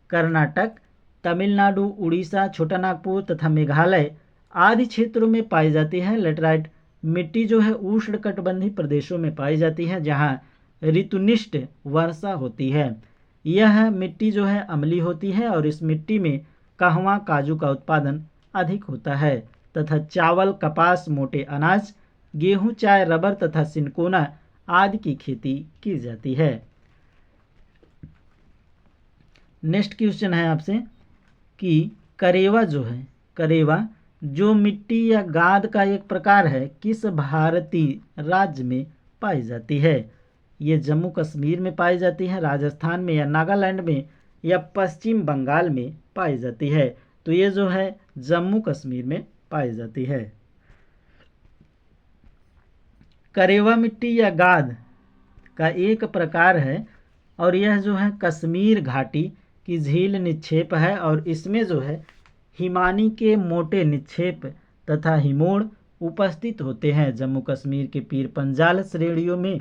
कर्नाटक, तमिलनाडु, उड़ीसा, छोटा नागपुर तथा मेघालय आदि क्षेत्रों में पाई जाती है। लेटराइट मिट्टी जो है उष्णकटिबंधीय प्रदेशों में पाई जाती है जहां ऋतुनिष्ठ वर्षा होती है। यह मिट्टी जो है अम्लीय होती है और इस मिट्टी में कहवा, काजू का उत्पादन अधिक होता है तथा चावल, कपास, मोटे अनाज, गेहूं, चाय, रबर तथा सिनकोना आदि की खेती की जाती है। नेक्स्ट क्वेश्चन है आपसे कि करेवा जो मिट्टी या गाद का एक प्रकार है, किस भारतीय राज्य में पाई जाती है। ये जम्मू कश्मीर में पाई जाती है, राजस्थान में या नागालैंड में या पश्चिम बंगाल में पाई जाती है। तो ये जो है जम्मू कश्मीर में पाई जाती है। करेवा मिट्टी या गाद का एक प्रकार है और यह जो है कश्मीर घाटी की झील निक्षेप है और इसमें जो है हिमानी के मोटे निक्षेप तथा हिमोड़ उपस्थित होते हैं। जम्मू कश्मीर के पीर पंजाल श्रेणियों में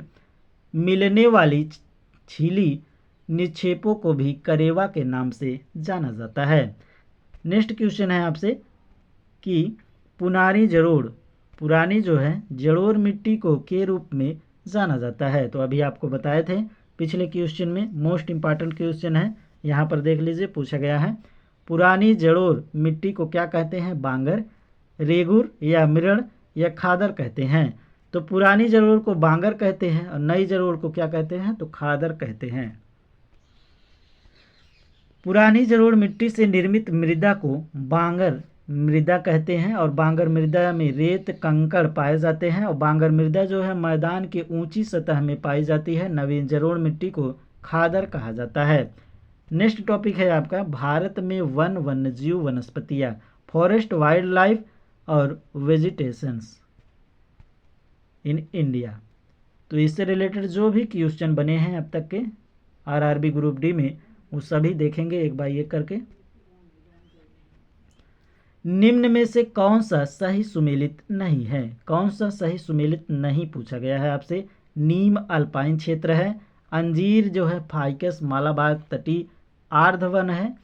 मिलने वाली झीली निक्षेपों को भी करेवा के नाम से जाना जाता है। नेक्स्ट क्वेश्चन है आपसे कि पुरानी जो है जलोढ़ मिट्टी को के रूप में जाना जाता है। तो अभी आपको बताए थे पिछले क्वेश्चन में, मोस्ट इम्पॉर्टेंट क्वेश्चन है, यहाँ पर देख लीजिए, पूछा गया है पुरानी जलोढ़ मिट्टी को क्या कहते हैं, बांगर, रेगुर या मिरड़ या खादर कहते हैं। तो पुरानी जलोढ़ को बांगर कहते हैं और नई जलोढ़ को क्या कहते हैं, तो खादर कहते हैं। पुरानी जलोढ़ मिट्टी से निर्मित मृदा को बांगर मृदा कहते हैं और बांगर मृदा में रेत, कंकड़ पाए जाते हैं और बांगर मृदा जो है मैदान के ऊंची सतह में पाई जाती है। नवीन जलोढ़ मिट्टी को खादर कहा जाता है। नेक्स्ट टॉपिक है आपका भारत में वन, वन्यजीव, वनस्पतियाँ, फॉरेस्ट, वाइल्ड लाइफ और वेजिटेशंस इन इंडिया। तो इससे रिलेटेड जो भी क्वेश्चन बने हैं अब तक के आरआरबी ग्रुप डी में, वो सभी देखेंगे एक बार एक करके। निम्न में से कौन सा सही सुमेलित नहीं है, कौन सा सही सुमेलित नहीं पूछा गया है आपसे। नीम अल्पाइन क्षेत्र है, अंजीर जो है फाइकस मालाबार तटीय आर्द्र वन है,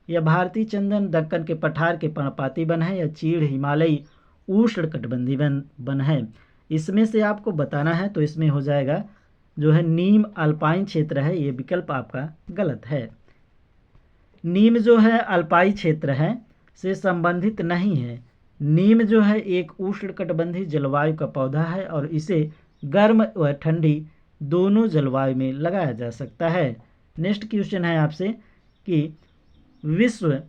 या भारतीय चंदन दक्कन के पठार के पर्णपाती वन है, या चीड़ हिमालयी उष्णकटिबंधीय वन है। इसमें से आपको बताना है तो इसमें हो जाएगा जो है नीम अल्पाइन क्षेत्र है, ये विकल्प आपका गलत है। नीम जो है अल्पाई क्षेत्र है से संबंधित नहीं है। नीम जो है एक उष्णकटिबंधीय जलवायु का पौधा है और इसे गर्म व ठंडी दोनों जलवायु में लगाया जा सकता है। नेक्स्ट क्वेश्चन है आपसे कि विश्व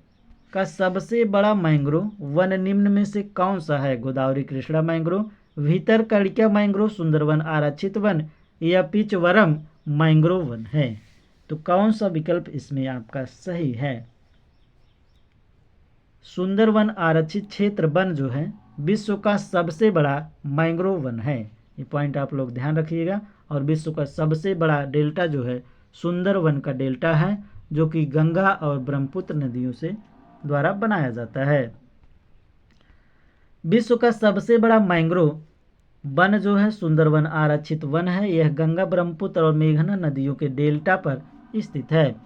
का सबसे बड़ा मैंग्रोव वन निम्न में से कौन सा है। गोदावरी कृष्णा मैंग्रोव, भीतरकनिका मैंग्रोव, सुंदरवन आरक्षित वन या पिचवरम मैंग्रोव वन है। तो कौन सा विकल्प इसमें आपका सही है। सुंदरवन आरक्षित क्षेत्र वन जो है विश्व का सबसे बड़ा मैंग्रोव वन है। ये पॉइंट आप लोग ध्यान रखिएगा। और विश्व का सबसे बड़ा डेल्टा जो है सुंदरवन का डेल्टा है, जो कि गंगा और ब्रह्मपुत्र नदियों से द्वारा बनाया जाता है। विश्व का सबसे बड़ा मैंग्रोव वन जो है सुंदरवन आरक्षित वन है। यह गंगा, ब्रह्मपुत्र और मेघना नदियों के डेल्टा पर स्थित है।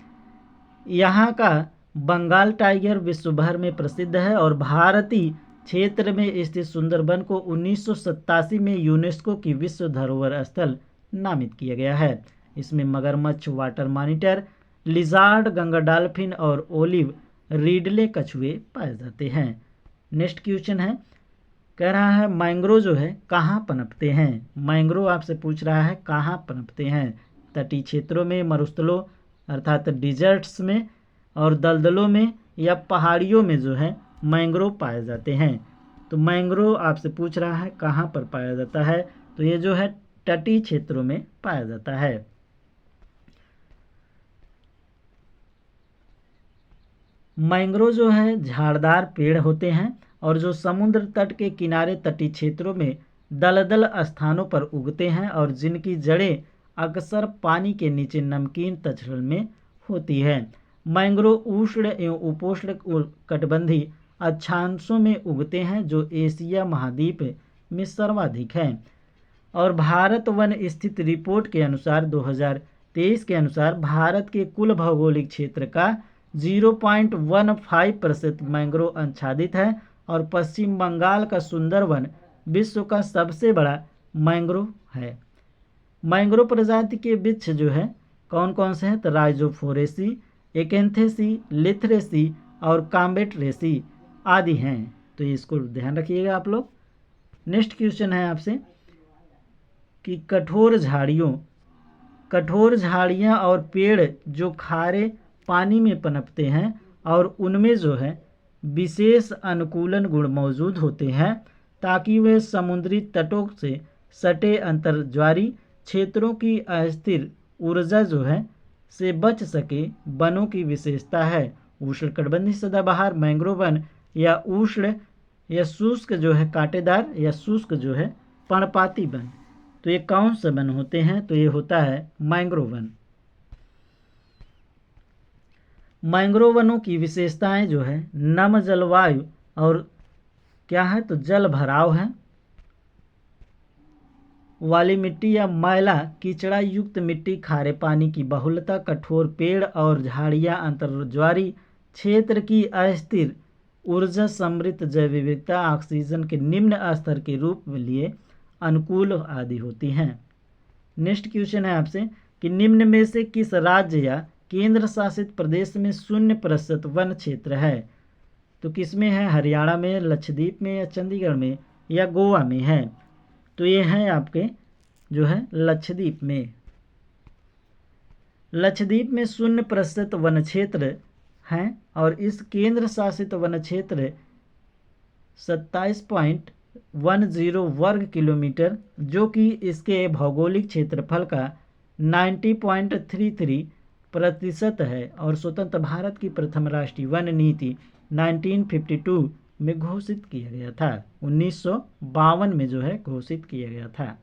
यहाँ का बंगाल टाइगर विश्व भर में प्रसिद्ध है और भारतीय क्षेत्र में स्थित सुंदरवन को 1987 में यूनेस्को की विश्व धरोहर स्थल नामित किया गया है। इसमें मगरमच्छ, water monitor, lizard, Ganga dolphin और ओलिव रिडले कछुए पाए जाते हैं। नेक्स्ट क्वेश्चन है, कह रहा है मैंग्रोव जो है कहाँ पनपते हैं। मैंग्रोव आपसे पूछ रहा है कहाँ पनपते हैं। तटीय क्षेत्रों में, मरुस्थलों अर्थात डिजर्ट्स में और दलदलों में या पहाड़ियों में जो है मैंग्रोव पाए जाते हैं। तो मैंग्रोव आपसे पूछ रहा है कहाँ पर पाया जाता है, तो ये जो है तटीय क्षेत्रों में पाया जाता है। मैंग्रोव जो है झाड़दार पेड़ होते हैं और जो समुद्र तट के किनारे तटीय क्षेत्रों में दलदल स्थानों पर उगते हैं और जिनकी जड़ें अक्सर पानी के नीचे नमकीन तलछट में होती है। मैंग्रोव उष्ण एवं उपोष्ण कटिबंधीय अक्षांशों में उगते हैं जो एशिया महाद्वीप में सर्वाधिक हैं। और भारत वन स्थित रिपोर्ट के अनुसार 2023 के अनुसार भारत के कुल भौगोलिक क्षेत्र का 0.15% मैंग्रोव आच्छादित है और पश्चिम बंगाल का सुंदरवन विश्व का सबसे बड़ा मैंग्रोव है। मैंग्रोव प्रजाति के वृक्ष जो है कौन कौन से हैं, तो राइजोफोरेसी, एकेंथेसी, लिथरेसी और काम्बेटरेसी आदि हैं। तो इसको ध्यान रखिएगा आप लोग। नेक्स्ट क्वेश्चन है आपसे कि कठोर झाड़ियाँ और पेड़ जो खारे पानी में पनपते हैं और उनमें जो है विशेष अनुकूलन गुण मौजूद होते हैं ताकि वे समुद्री तटों से सटे अंतर्ज्वारी क्षेत्रों की अस्थिर ऊर्जा जो है से बच सके, वनों की विशेषता है। उष्णकटिबंधीय सदाबहार मैंग्रोव वन या उष्ण या शुष्क जो है कांटेदार या शुष्क जो है पर्णपाती वन। तो ये कौन से वन होते हैं, तो ये होता है मैंग्रोव वन। मैंग्रोव वनों की विशेषताएं जो है नम जलवायु और क्या है, तो जल भराव है वाली मिट्टी या मैला कीचड़ा युक्त मिट्टी, खारे पानी की बहुलता, कठोर पेड़ और झाड़ियाँ, अंतर्ज्वारी क्षेत्र की अस्थिर ऊर्जा, समृद्ध जैव विविधता, ऑक्सीजन के निम्न स्तर के रूप में लिए अनुकूल आदि होती हैं। नेक्स्ट क्वेश्चन है आपसे कि निम्न में से किस राज्य या केंद्र शासित प्रदेश में 0% वन क्षेत्र है। तो किसमें है, हरियाणा में, लक्षद्वीप में या चंडीगढ़ में या गोवा में है। तो ये है आपके जो है लक्षद्वीप में। लक्षद्वीप में 0% वन क्षेत्र हैं और इस केंद्र शासित वन क्षेत्र 27.10 वर्ग किलोमीटर जो कि इसके भौगोलिक क्षेत्रफल का 90.33% है और स्वतंत्र भारत की प्रथम राष्ट्रीय वन नीति 1952 में घोषित किया गया था। 1952 में जो है घोषित किया गया था।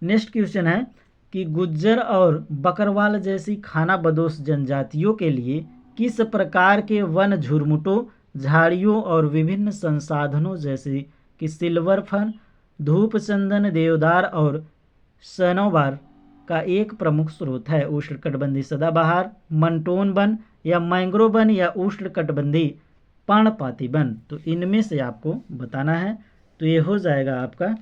नेक्स्ट क्वेश्चन है कि गुज्जर और बकरवाल जैसी खानाबदोश जनजातियों के लिए किस प्रकार के वन झुरमुटों, झाड़ियों और विभिन्न संसाधनों जैसे कि सिल्वर फन, धूप चंदन, देवदार और सनोबार का एक प्रमुख स्रोत है। उष्णकटिबंधीय सदाबहार, मंटोन वन या मैंग्रोव वन या उष्णकटिबंधीय पर्णपाती वन। तो इनमें से आपको बताना है। तो ये हो जाएगा आपका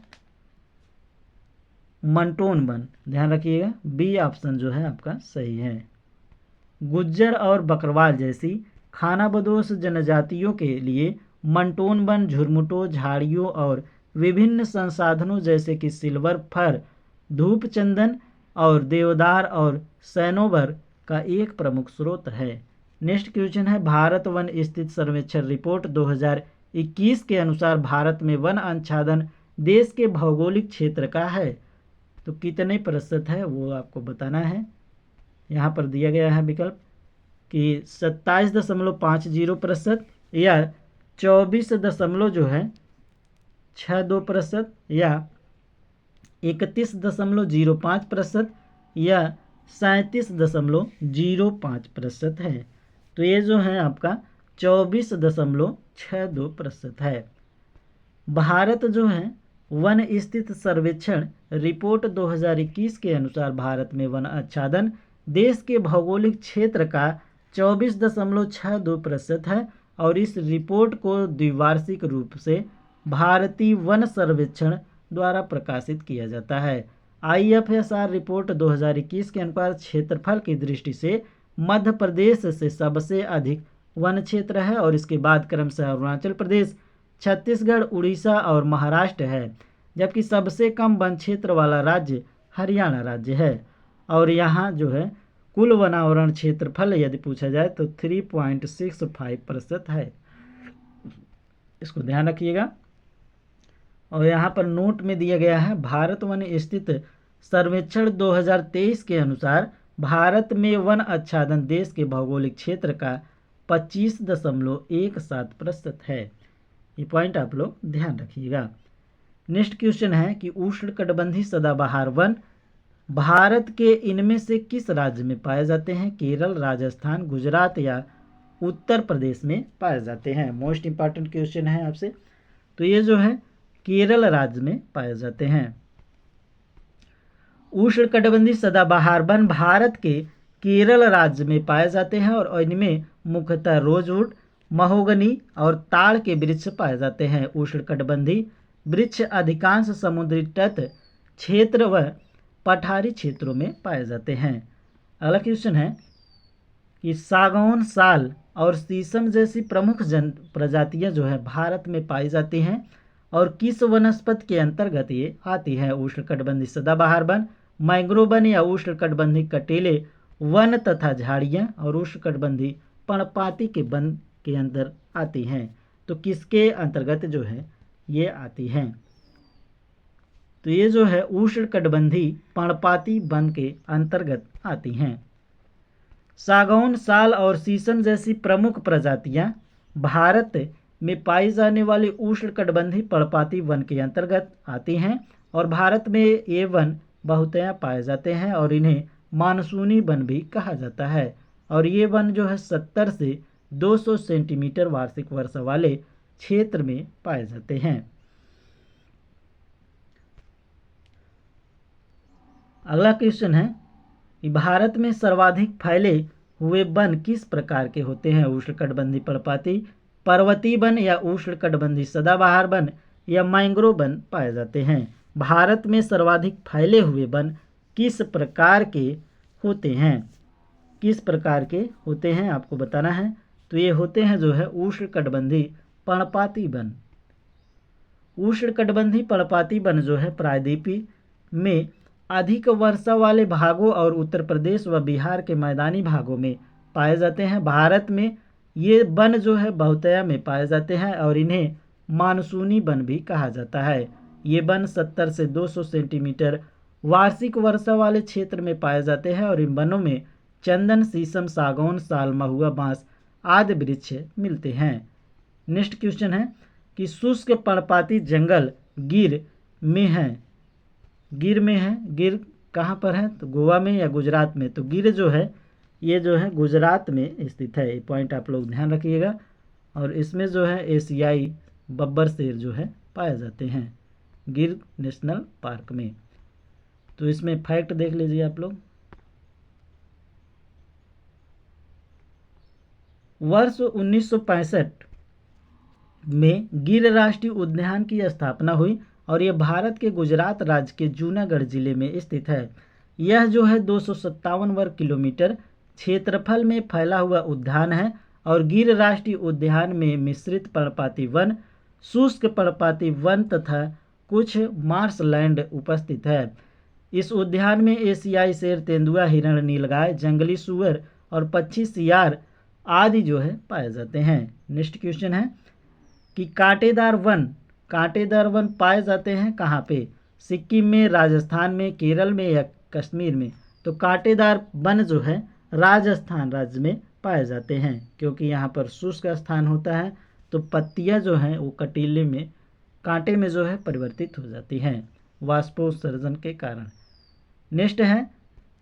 मंटोन वन। ध्यान रखिएगा, बी ऑप्शन जो है आपका सही है। गुज्जर और बकरवाल जैसी खानाबदोश जनजातियों के लिए मंटोन वन झुरमुटों, झाड़ियों और विभिन्न संसाधनों जैसे कि सिल्वर फर, धूप चंदन और देवदार और सैनोबर का एक प्रमुख स्रोत है। नेक्स्ट क्वेश्चन है भारत वन स्थित सर्वेक्षण रिपोर्ट 2021 के अनुसार भारत में वन आच्छादन देश के भौगोलिक क्षेत्र का है। तो कितने प्रतिशत है वो आपको बताना है। यहाँ पर दिया गया है विकल्प कि 27.50% या 24 जो है 62% या 31.05% या 37.05% है। तो ये जो है आपका 24.62% है। भारत जो है वन स्थित सर्वेक्षण रिपोर्ट 2021 के अनुसार भारत में वन आच्छादन देश के भौगोलिक क्षेत्र का 24.62% है और इस रिपोर्ट को द्विवार्षिक रूप से भारतीय वन सर्वेक्षण द्वारा प्रकाशित किया जाता है। IFSR रिपोर्ट 2021 के अनुसार क्षेत्रफल की दृष्टि से मध्य प्रदेश से सबसे अधिक वन क्षेत्र है और इसके बाद क्रमशः अरुणाचल प्रदेश, छत्तीसगढ़, उड़ीसा और महाराष्ट्र है, जबकि सबसे कम वन क्षेत्र वाला राज्य हरियाणा राज्य है। और यहाँ जो है कुल वनावरण क्षेत्रफल यदि पूछा जाए तो 3.65% है। इसको ध्यान रखिएगा। और यहाँ पर नोट में दिया गया है भारत वन स्थित सर्वेक्षण 2023 के अनुसार भारत में वन आच्छादन देश के भौगोलिक क्षेत्र का 25.17% है। ये पॉइंट आप लोग ध्यान रखिएगा। नेक्स्ट क्वेश्चन है कि उष्णकटिबंधीय सदाबहार वन भारत के इनमें से किस राज्य में पाए जाते हैं? केरल, राजस्थान, गुजरात या उत्तर प्रदेश में पाए जाते हैं। मोस्ट इंपॉर्टेंट क्वेश्चन है आपसे। तो ये जो है केरल राज्य में पाए जाते हैं। उष्णकटिबंधीय सदाबहार वन भारत के केरल राज्य में पाए जाते हैं और इनमें मुख्यतः रोजवुड, महोगनी और ताड़ के वृक्ष पाए जाते हैं। उष्णकटिबंधीय वृक्ष अधिकांश समुद्री तट क्षेत्र व पठारी क्षेत्रों में पाए जाते हैं। अगला क्वेश्चन है कि सागौन, साल और शीशम जैसी प्रमुख प्रजातियां जो है भारत में पाई जाती हैं और किस वनस्पति के अंतर्गत ये आती है? उष्णकटिबंधीय सदाबहार वन, मैंग्रोव वन या उष्णकटिबंधीय कटीले वन तथा झाड़ियाँ और उष्णकटिबंधीय पर्णपाती के वन के अंदर आती हैं। तो किसके अंतर्गत जो है ये आती हैं? तो ये जो है उष्णकटिबंधीय पर्णपाती वन के अंतर्गत आती हैं। सागौन, साल और शीशम जैसी प्रमुख प्रजातियां भारत में पाई जाने वाली उष्णकटिबंधीय पर्णपाती वन के अंतर्गत आती हैं और भारत में ये वन बहुतया पाए जाते हैं और इन्हें मानसूनी वन भी कहा जाता है। और ये वन जो है 70 से 200 सेंटीमीटर वार्षिक वर्षा वाले क्षेत्र में पाए जाते हैं। अगला क्वेश्चन है कि भारत में सर्वाधिक फैले हुए वन किस प्रकार के होते हैं? उष्णकटिबंधीय पर्णपाती पर्वतीय वन या उष्णकटिबंधीय सदाबहार वन या मैंग्रोव वन पाए जाते हैं। भारत में सर्वाधिक फैले हुए वन किस प्रकार के होते हैं? किस प्रकार के होते हैं आपको बताना है। तो ये होते हैं जो है उष्णकटिबंधीय पर्णपाती वन। उष्णकटिबंधीय पर्णपाती वन जो है प्रायद्वीपीय में अधिक वर्षा वाले भागों और उत्तर प्रदेश व बिहार के मैदानी भागों में पाए जाते हैं। भारत में ये वन जो है बहुतया में पाए जाते हैं और इन्हें मानसूनी वन भी कहा जाता है। ये वन 70 से 200 सेंटीमीटर वार्षिक वर्षा वाले क्षेत्र में पाए जाते हैं और इन वनों में चंदन, शीशम, सागौन, साल, महुआ, बांस आदि वृक्ष मिलते हैं। नेक्स्ट क्वेश्चन है कि शुष्क पर्णपाती जंगल गिर में है। गिर में है। गिर कहाँ पर है? तो गोवा में या गुजरात में? तो गिर जो है ये जो है गुजरात में स्थित है। ये पॉइंट आप लोग ध्यान रखिएगा। और इसमें जो है एशियाई बब्बर शेर जो है पाए जाते हैं गिर नेशनल पार्क में। तो इसमें फैक्ट देख लीजिए आप लोग। वर्ष 1965 में गिर राष्ट्रीय उद्यान की स्थापना हुई और यह भारत के गुजरात राज्य के जूनागढ़ जिले में स्थित है। यह जो है 257 वर्ग किलोमीटर क्षेत्रफल में फैला हुआ उद्यान है और गिर राष्ट्रीय उद्यान में मिश्रित पर्णपाती वन, शुष्क पर्णपाती वन तथा कुछ मार्शलैंड उपस्थित है। इस उद्यान में एशियाई शेर, तेंदुआ, हिरण, नीलगाय, जंगली सूअर और पक्षी, सियार आदि जो है पाए जाते हैं। नेक्स्ट क्वेश्चन है कि कांटेदार वन पाए जाते हैं कहाँ पे? सिक्किम में, राजस्थान में, केरल में या कश्मीर में? तो कांटेदार वन जो है राजस्थान राज्य में पाए जाते हैं क्योंकि यहाँ पर शुष्क स्थान होता है। तो पत्तियां जो हैं वो कटीले में कांटे में जो है परिवर्तित हो जाती हैं वाष्पोत्सर्जन के कारण। नेक्स्ट है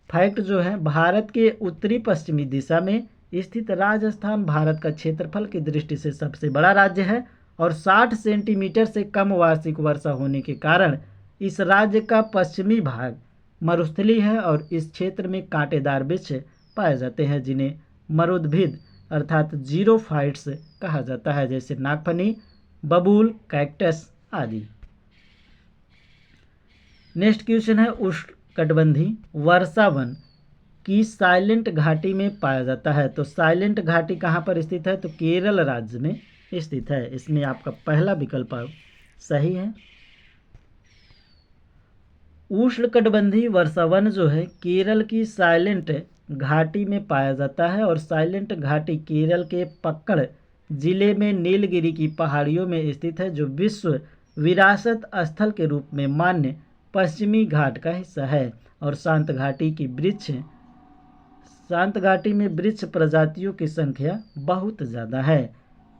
फैक्ट जो है, भारत के उत्तरी पश्चिमी दिशा में स्थित राजस्थान भारत का क्षेत्रफल की दृष्टि से सबसे बड़ा राज्य है और 60 सेंटीमीटर से कम वार्षिक वर्षा होने के कारण इस राज्य का पश्चिमी भाग मरुस्थलीय है और इस क्षेत्र में कांटेदार वृक्ष पाए जाते हैं जिन्हें मरुद्भिद अर्थात जीरोफाइट्स कहा जाता है, जैसे नागफनी, बबूल, कैक्टस आदि। नेक्स्ट क्वेश्चन है, उष्णकटिबंधीय वर्षा वन की साइलेंट घाटी में पाया जाता है। तो साइलेंट घाटी कहाँ पर स्थित है? तो केरल राज्य में स्थित है। इसमें आपका पहला विकल्प सही है। उष्णकटिबंधीय वर्षा वन जो है केरल की साइलेंट घाटी में पाया जाता है और साइलेंट घाटी केरल के पक्कड़ जिले में नीलगिरी की पहाड़ियों में स्थित है, जो विश्व विरासत स्थल के रूप में मान्य पश्चिमी घाट का हिस्सा है। और शांत घाटी में वृक्ष प्रजातियों की संख्या बहुत ज़्यादा है।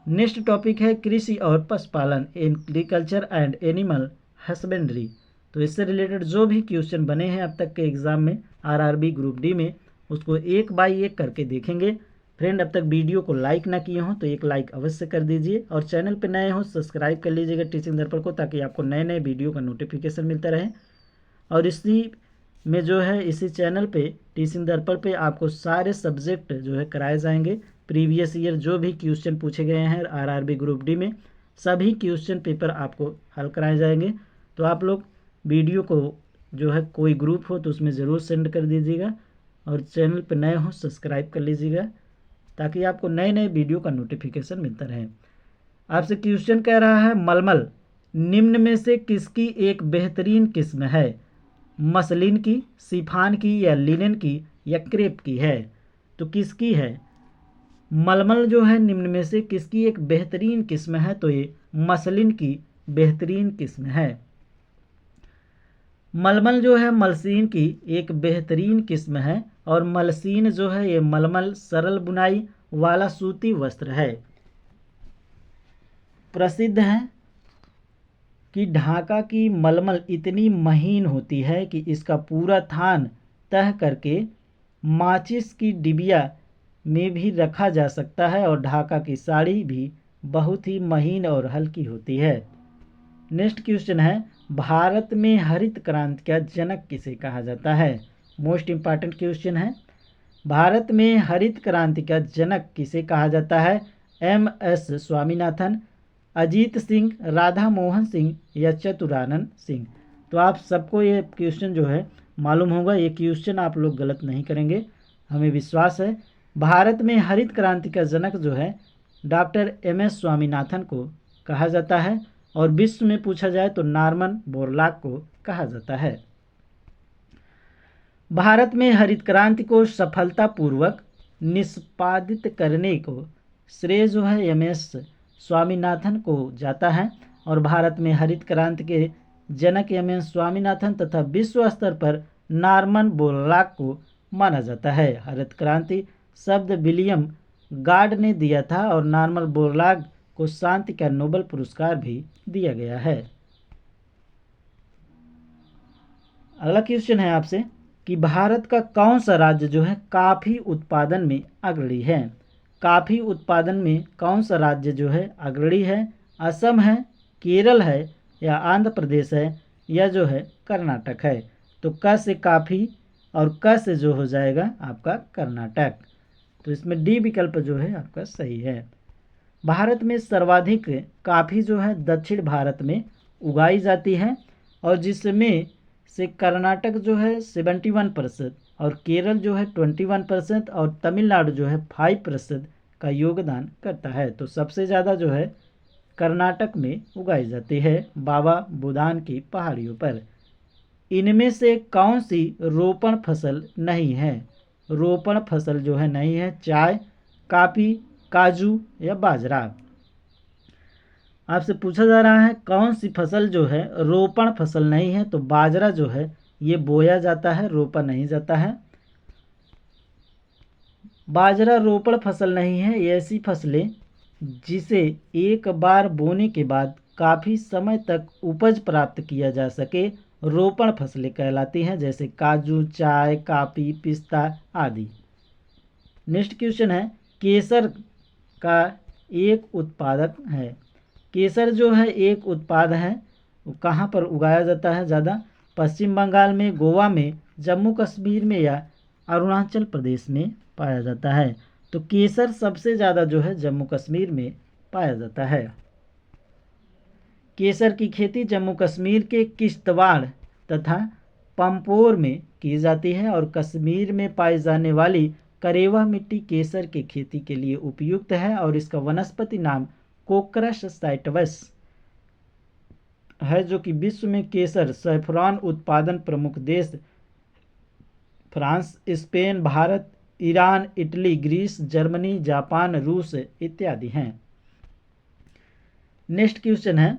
नेक्स्ट टॉपिक है कृषि और पशुपालन, एग्रीकल्चर एंड एनिमल हस्बेंड्री। तो इससे रिलेटेड जो भी क्वेश्चन बने हैं अब तक के एग्ज़ाम में आरआरबी ग्रुप डी में, उसको एक बाय एक करके देखेंगे। फ्रेंड, अब तक वीडियो को लाइक ना किए हों तो एक लाइक अवश्य कर दीजिए और चैनल पर नए हों सब्सक्राइब कर लीजिएगा टीचिंग दर्पण को, ताकि आपको नए नए वीडियो का नोटिफिकेशन मिलता रहे। और इसी में जो है इसी चैनल पे टीचिंग दर्पण पे आपको सारे सब्जेक्ट जो है कराए जाएंगे। प्रीवियस ईयर जो भी क्वेश्चन पूछे गए हैं आरआरबी ग्रुप डी में, सभी क्वेश्चन पेपर आपको हल कराए जाएंगे। तो आप लोग वीडियो को जो है कोई ग्रुप हो तो उसमें ज़रूर सेंड कर दीजिएगा और चैनल पर नए हो सब्सक्राइब कर लीजिएगा, ताकि आपको नए नए वीडियो का नोटिफिकेशन मिलता रहे। आपसे क्वेश्चन कह रहा है, मलमल निम्न में से किसकी एक बेहतरीन किस्म है? मसलिन की, शिफॉन की, या लिनन की, या क्रेप की है? तो किसकी है? मलमल जो है निम्न में से किसकी एक बेहतरीन किस्म है? तो ये मसलिन की बेहतरीन किस्म है। मलमल जो है मलसीन की एक बेहतरीन किस्म है और मलसीन जो है ये मलमल सरल बुनाई वाला सूती वस्त्र है। प्रसिद्ध है कि ढाका की मलमल इतनी महीन होती है कि इसका पूरा थान तह करके माचिस की डिबिया में भी रखा जा सकता है और ढाका की साड़ी भी बहुत ही महीन और हल्की होती है। नेक्स्ट क्वेश्चन है, भारत में हरित क्रांति का जनक किसे कहा जाता है? मोस्ट इम्पॉर्टेंट क्वेश्चन है। भारत में हरित क्रांति का जनक किसे कहा जाता है? MS स्वामीनाथन, अजीत सिंह, राधा मोहन सिंह, या चतुरानंद सिंह? तो आप सबको ये क्वेश्चन जो है मालूम होगा, ये क्वेश्चन आप लोग गलत नहीं करेंगे, हमें विश्वास है। भारत में हरित क्रांति का जनक जो है डॉक्टर MS स्वामीनाथन को कहा जाता है और विश्व में पूछा जाए तो नॉर्मन बोरलॉग को कहा जाता है। भारत में हरित क्रांति को सफलतापूर्वक निष्पादित करने को श्रेय जो है MS स्वामीनाथन को जाता है और भारत में हरित क्रांति के जनक MS स्वामीनाथन तथा विश्व स्तर पर नॉर्मन बोरलॉग को माना जाता है। हरित क्रांति शब्द विलियम गार्ड ने दिया था और नॉर्मन बोरलॉग को शांति का नोबेल पुरस्कार भी दिया गया है। अगला क्वेश्चन है आपसे कि भारत का कौन सा राज्य जो है कॉफ़ी उत्पादन में अग्रणी है? कॉफ़ी उत्पादन में कौन सा राज्य जो है अग्रणी है? असम है, केरल है, या आंध्र प्रदेश है, या जो है कर्नाटक है? तो क से कॉफ़ी और क से जो हो जाएगा आपका कर्नाटक। तो इसमें डी विकल्प जो है आपका सही है। भारत में सर्वाधिक कॉफ़ी जो है दक्षिण भारत में उगाई जाती है और जिसमें से कर्नाटक जो है 71% और केरल जो है 21% और तमिलनाडु जो है 5% का योगदान करता है। तो सबसे ज़्यादा जो है कर्नाटक में उगाई जाती है बाबा बुदान की पहाड़ियों पर। इनमें से कौन सी रोपण फसल नहीं है? रोपण फसल जो है नहीं है, चाय, कॉफ़ी, काजू, या बाजरा? आपसे पूछा जा रहा है कौन सी फसल जो है रोपण फसल नहीं है? तो बाजरा जो है ये बोया जाता है, रोपा नहीं जाता है। बाजरा रोपण फसल नहीं है। ये ऐसी फसलें जिसे एक बार बोने के बाद काफ़ी समय तक उपज प्राप्त किया जा सके, रोपण फसलें कहलाती हैं, जैसे काजू, चाय, कॉफ़ी, पिस्ता आदि। नेक्स्ट क्वेश्चन है, केसर का एक उत्पादक है। केसर जो है एक उत्पाद है, वो कहाँ पर उगाया जाता है ज़्यादा? पश्चिम बंगाल में, गोवा में, जम्मू कश्मीर में या अरुणाचल प्रदेश में पाया जाता है। तो केसर सबसे ज़्यादा जो है जम्मू कश्मीर में पाया जाता है। केसर की खेती जम्मू कश्मीर के किश्तवाड़ तथा पंपोर में की जाती है और कश्मीर में पाई जाने वाली करेवा मिट्टी केसर की खेती के लिए उपयुक्त है और इसका वनस्पति नाम कोक्रस साइटवस है, जो कि विश्व में केसर सैफरॉन उत्पादन प्रमुख देश France, Spain, Bharat, Iran, Italy, Greece, Germany, Japan, रूस इत्यादि हैं। नेक्स्ट क्वेश्चन है,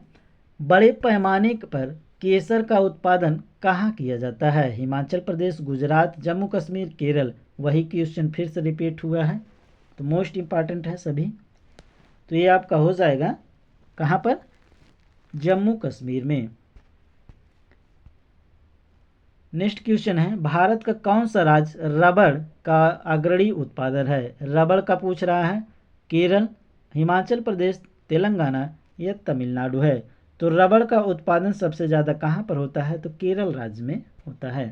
बड़े पैमाने पर केसर का उत्पादन कहाँ किया जाता है? हिमाचल प्रदेश, गुजरात, जम्मू कश्मीर, केरल। वही क्वेश्चन फिर से रिपीट हुआ है, तो मोस्ट इम्पॉर्टेंट है सभी। तो ये आपका हो जाएगा कहाँ पर? जम्मू कश्मीर में। नेक्स्ट क्वेश्चन है, भारत का कौन सा राज्य रबड़ का अग्रणी उत्पादन है? रबड़ का पूछ रहा है। केरल, हिमाचल प्रदेश, तेलंगाना या तमिलनाडु है। तो रबड़ का उत्पादन सबसे ज़्यादा कहाँ पर होता है? तो केरल राज्य में होता है।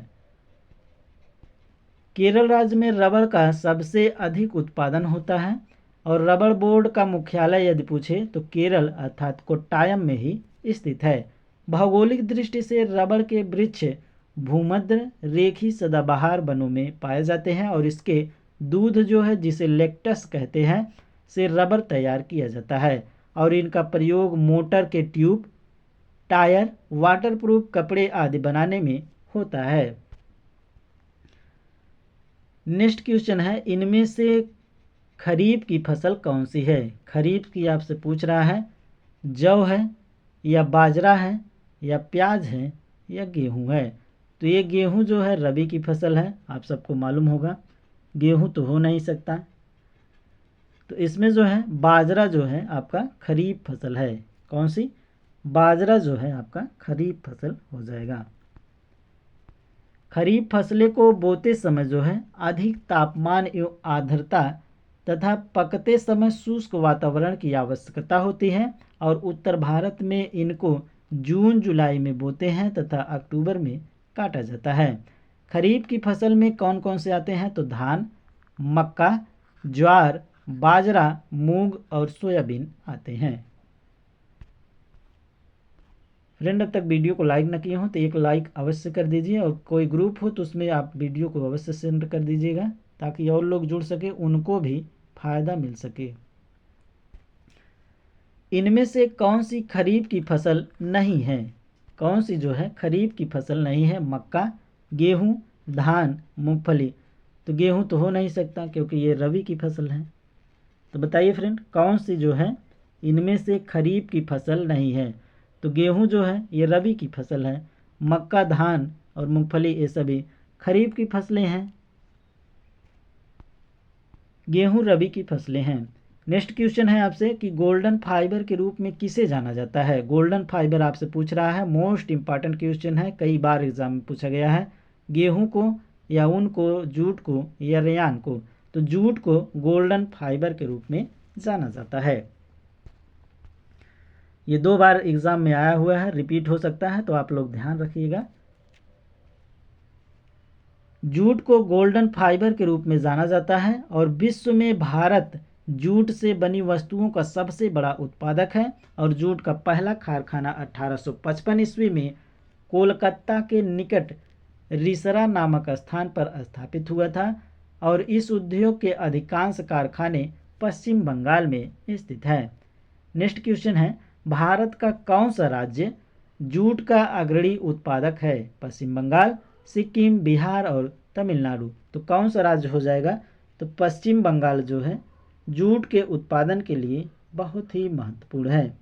केरल राज्य में रबड़ का सबसे अधिक उत्पादन होता है और रबड़ बोर्ड का मुख्यालय यदि पूछे तो केरल अर्थात कोट्टायम में ही स्थित है। भौगोलिक दृष्टि से रबड़ के वृक्ष भूमध्य रेखी सदाबहार वनों में पाए जाते हैं और इसके दूध जो है, जिसे लेक्टस कहते हैं, से रबड़ तैयार किया जाता है और इनका प्रयोग मोटर के ट्यूब, टायर, वाटरप्रूफ कपड़े आदि बनाने में होता है। नेक्स्ट क्वेश्चन है, इनमें से खरीफ की फसल कौन सी है? खरीफ की आपसे पूछ रहा है। जौ है या बाजरा है या प्याज है या गेहूं है? तो ये गेहूं जो है रबी की फसल है, आप सबको मालूम होगा। गेहूं तो हो नहीं सकता, तो इसमें जो है बाजरा जो है आपका खरीफ फसल है। कौन सी? बाजरा जो है आपका खरीफ फसल हो जाएगा। खरीफ फसलें को बोते समय जो है अधिक तापमान एवं आर्द्रता तथा पकते समय शुष्क वातावरण की आवश्यकता होती है और उत्तर भारत में इनको जून जुलाई में बोते हैं तथा अक्टूबर में काटा जाता है। खरीफ की फसल में कौन कौन से आते हैं? तो धान, मक्का, ज्वार, बाजरा, मूंग और सोयाबीन आते हैं। फ्रेंड, अब तक वीडियो को लाइक न किए हो तो एक लाइक अवश्य कर दीजिए और कोई ग्रुप हो तो उसमें आप वीडियो को अवश्य सेंड कर दीजिएगा ताकि और लोग जुड़ सके, उनको भी फायदा मिल सके। इनमें से कौन सी खरीफ की फसल नहीं है? कौन सी जो है खरीफ की फसल नहीं है? मक्का, गेहूं, धान, मूंगफली। तो गेहूं तो हो नहीं सकता क्योंकि ये रबी की फसल है। तो बताइए फ्रेंड, कौन सी जो है इनमें से खरीफ की फसल नहीं है? तो गेहूं जो है ये रबी की फसल है, मक्का, धान और मूंगफली ये सभी खरीफ की फसलें हैं। गेहूं रबी की फसलें हैं। नेक्स्ट क्वेश्चन है आपसे कि गोल्डन फाइबर के रूप में किसे जाना जाता है? गोल्डन फाइबर आपसे पूछ रहा है, मोस्ट इंपॉर्टेंट क्वेश्चन है, कई बार एग्जाम में पूछा गया है। गेहूं को या ऊन को, जूट को या रेयान को? तो जूट को गोल्डन फाइबर के रूप में जाना जाता है। ये 2 बार एग्जाम में आया हुआ है, रिपीट हो सकता है, तो आप लोग ध्यान रखिएगा। जूट को गोल्डन फाइबर के रूप में जाना जाता है और विश्व में भारत जूट से बनी वस्तुओं का सबसे बड़ा उत्पादक है और जूट का पहला कारखाना 1855 ईस्वी में कोलकाता के निकट रिसरा नामक स्थान पर स्थापित हुआ था और इस उद्योग के अधिकांश कारखाने पश्चिम बंगाल में स्थित है। नेक्स्ट क्वेश्चन है, भारत का कौन सा राज्य जूट का अग्रणी उत्पादक है? पश्चिम बंगाल, सिक्किम, बिहार और तमिलनाडु। तो कौन सा राज्य हो जाएगा? तो पश्चिम बंगाल जो है जूट के उत्पादन के लिए बहुत ही महत्वपूर्ण है।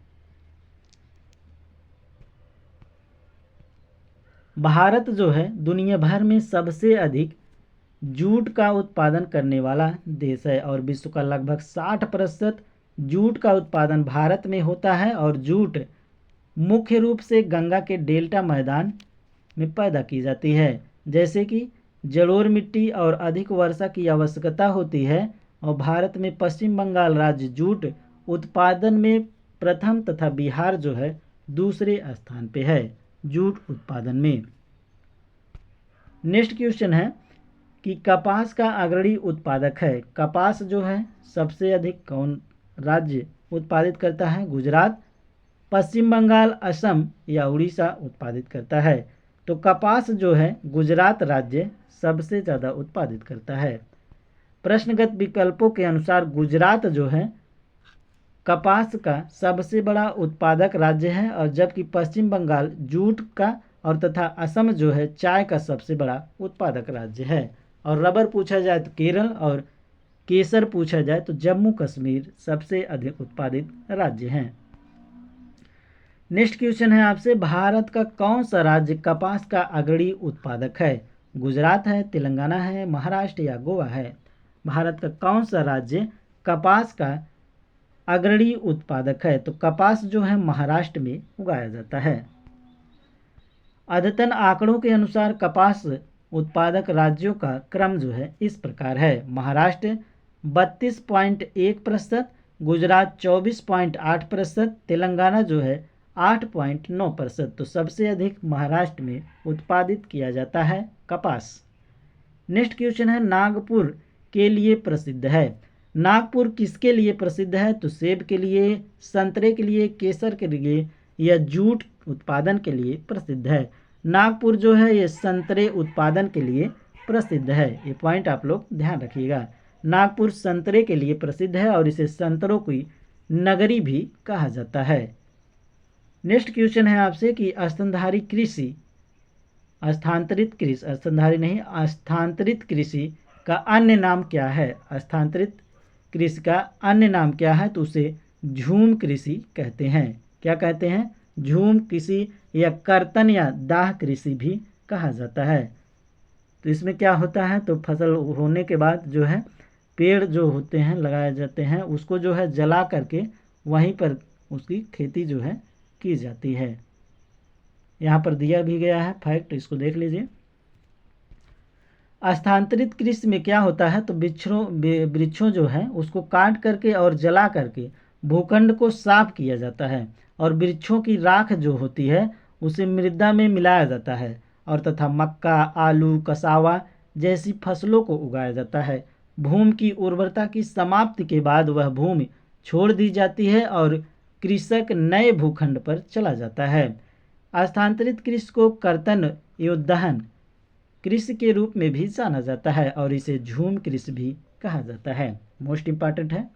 भारत जो है दुनिया भर में सबसे अधिक जूट का उत्पादन करने वाला देश है और विश्व का लगभग 60% जूट का उत्पादन भारत में होता है और जूट मुख्य रूप से गंगा के डेल्टा मैदान में पैदा की जाती है। जैसे कि जलोढ़ मिट्टी और अधिक वर्षा की आवश्यकता होती है और भारत में पश्चिम बंगाल राज्य जूट उत्पादन में प्रथम तथा बिहार जो है दूसरे स्थान पे है जूट उत्पादन में। नेक्स्ट क्वेश्चन है कि कपास का अग्रणी उत्पादक है। कपास जो है सबसे अधिक कौन राज्य उत्पादित करता है? गुजरात, पश्चिम बंगाल, असम या उड़ीसा उत्पादित करता है। तो कपास जो है गुजरात राज्य सबसे ज़्यादा उत्पादित करता है। प्रश्नगत विकल्पों के अनुसार गुजरात जो है कपास का सबसे बड़ा उत्पादक राज्य है और जबकि पश्चिम बंगाल जूट का और तथा असम जो है चाय का सबसे बड़ा उत्पादक राज्य है। और रबर पूछा जाए तो केरल और केसर पूछा जाए तो जम्मू कश्मीर सबसे अधिक उत्पादित राज्य हैं। नेक्स्ट क्वेश्चन है आपसे, भारत का कौन सा राज्य कपास का अग्रणी उत्पादक है? गुजरात है, तेलंगाना है, महाराष्ट्र या गोवा है? भारत का कौन सा राज्य कपास का अग्रणी उत्पादक है? तो कपास जो है महाराष्ट्र में उगाया जाता है। अद्यतन आंकड़ों के अनुसार कपास उत्पादक राज्यों का क्रम जो है इस प्रकार है। महाराष्ट्र 32.1%, गुजरात 24.8%, तेलंगाना जो है 8.9%। तो सबसे अधिक महाराष्ट्र में उत्पादित किया जाता है कपास। नेक्स्ट क्वेश्चन है, नागपुर के लिए प्रसिद्ध है। नागपुर किसके लिए प्रसिद्ध है? तो सेब के लिए, संतरे के लिए, केसर के लिए या जूट उत्पादन के लिए प्रसिद्ध है। नागपुर जो है ये संतरे उत्पादन के लिए प्रसिद्ध है। ये पॉइंट आप लोग ध्यान रखिएगा। नागपुर संतरे के लिए प्रसिद्ध है और इसे संतरों की नगरी भी कहा जाता है। नेक्स्ट क्वेश्चन है आपसे कि स्तनधारी कृषि, स्थानांतरित कृषि, स्तनधारी नहीं, स्थानांतरित कृषि का अन्य नाम क्या है? स्थानांतरित कृषि का अन्य नाम क्या है? तो उसे झूम कृषि कहते हैं। क्या कहते हैं? झूम कृषि या कर्तन या दाह कृषि भी कहा जाता है। तो इसमें क्या होता है, तो फसल होने के बाद जो है पेड़ जो होते हैं लगाए जाते हैं उसको जो है जला करके वहीं पर उसकी खेती जो है की जाती है। यहाँ पर दिया भी गया है फैक्ट, इसको देख लीजिए। स्थानांतरित कृषि में क्या होता है, तो वृक्षों जो है उसको काट करके और जला करके भूखंड को साफ किया जाता है और वृक्षों की राख जो होती है उसे मृदा में मिलाया जाता है और तथा मक्का, आलू, कसावा जैसी फसलों को उगाया जाता है। भूमि की उर्वरता की समाप्ति के बाद वह भूमि छोड़ दी जाती है और कृषक नए भूखंड पर चला जाता है। स्थानांतरित कृषि को कर्तन योद्दहन कृषि के रूप में भी जाना जाता है और इसे झूम कृषि भी कहा जाता है। मोस्ट इंपॉर्टेंट है।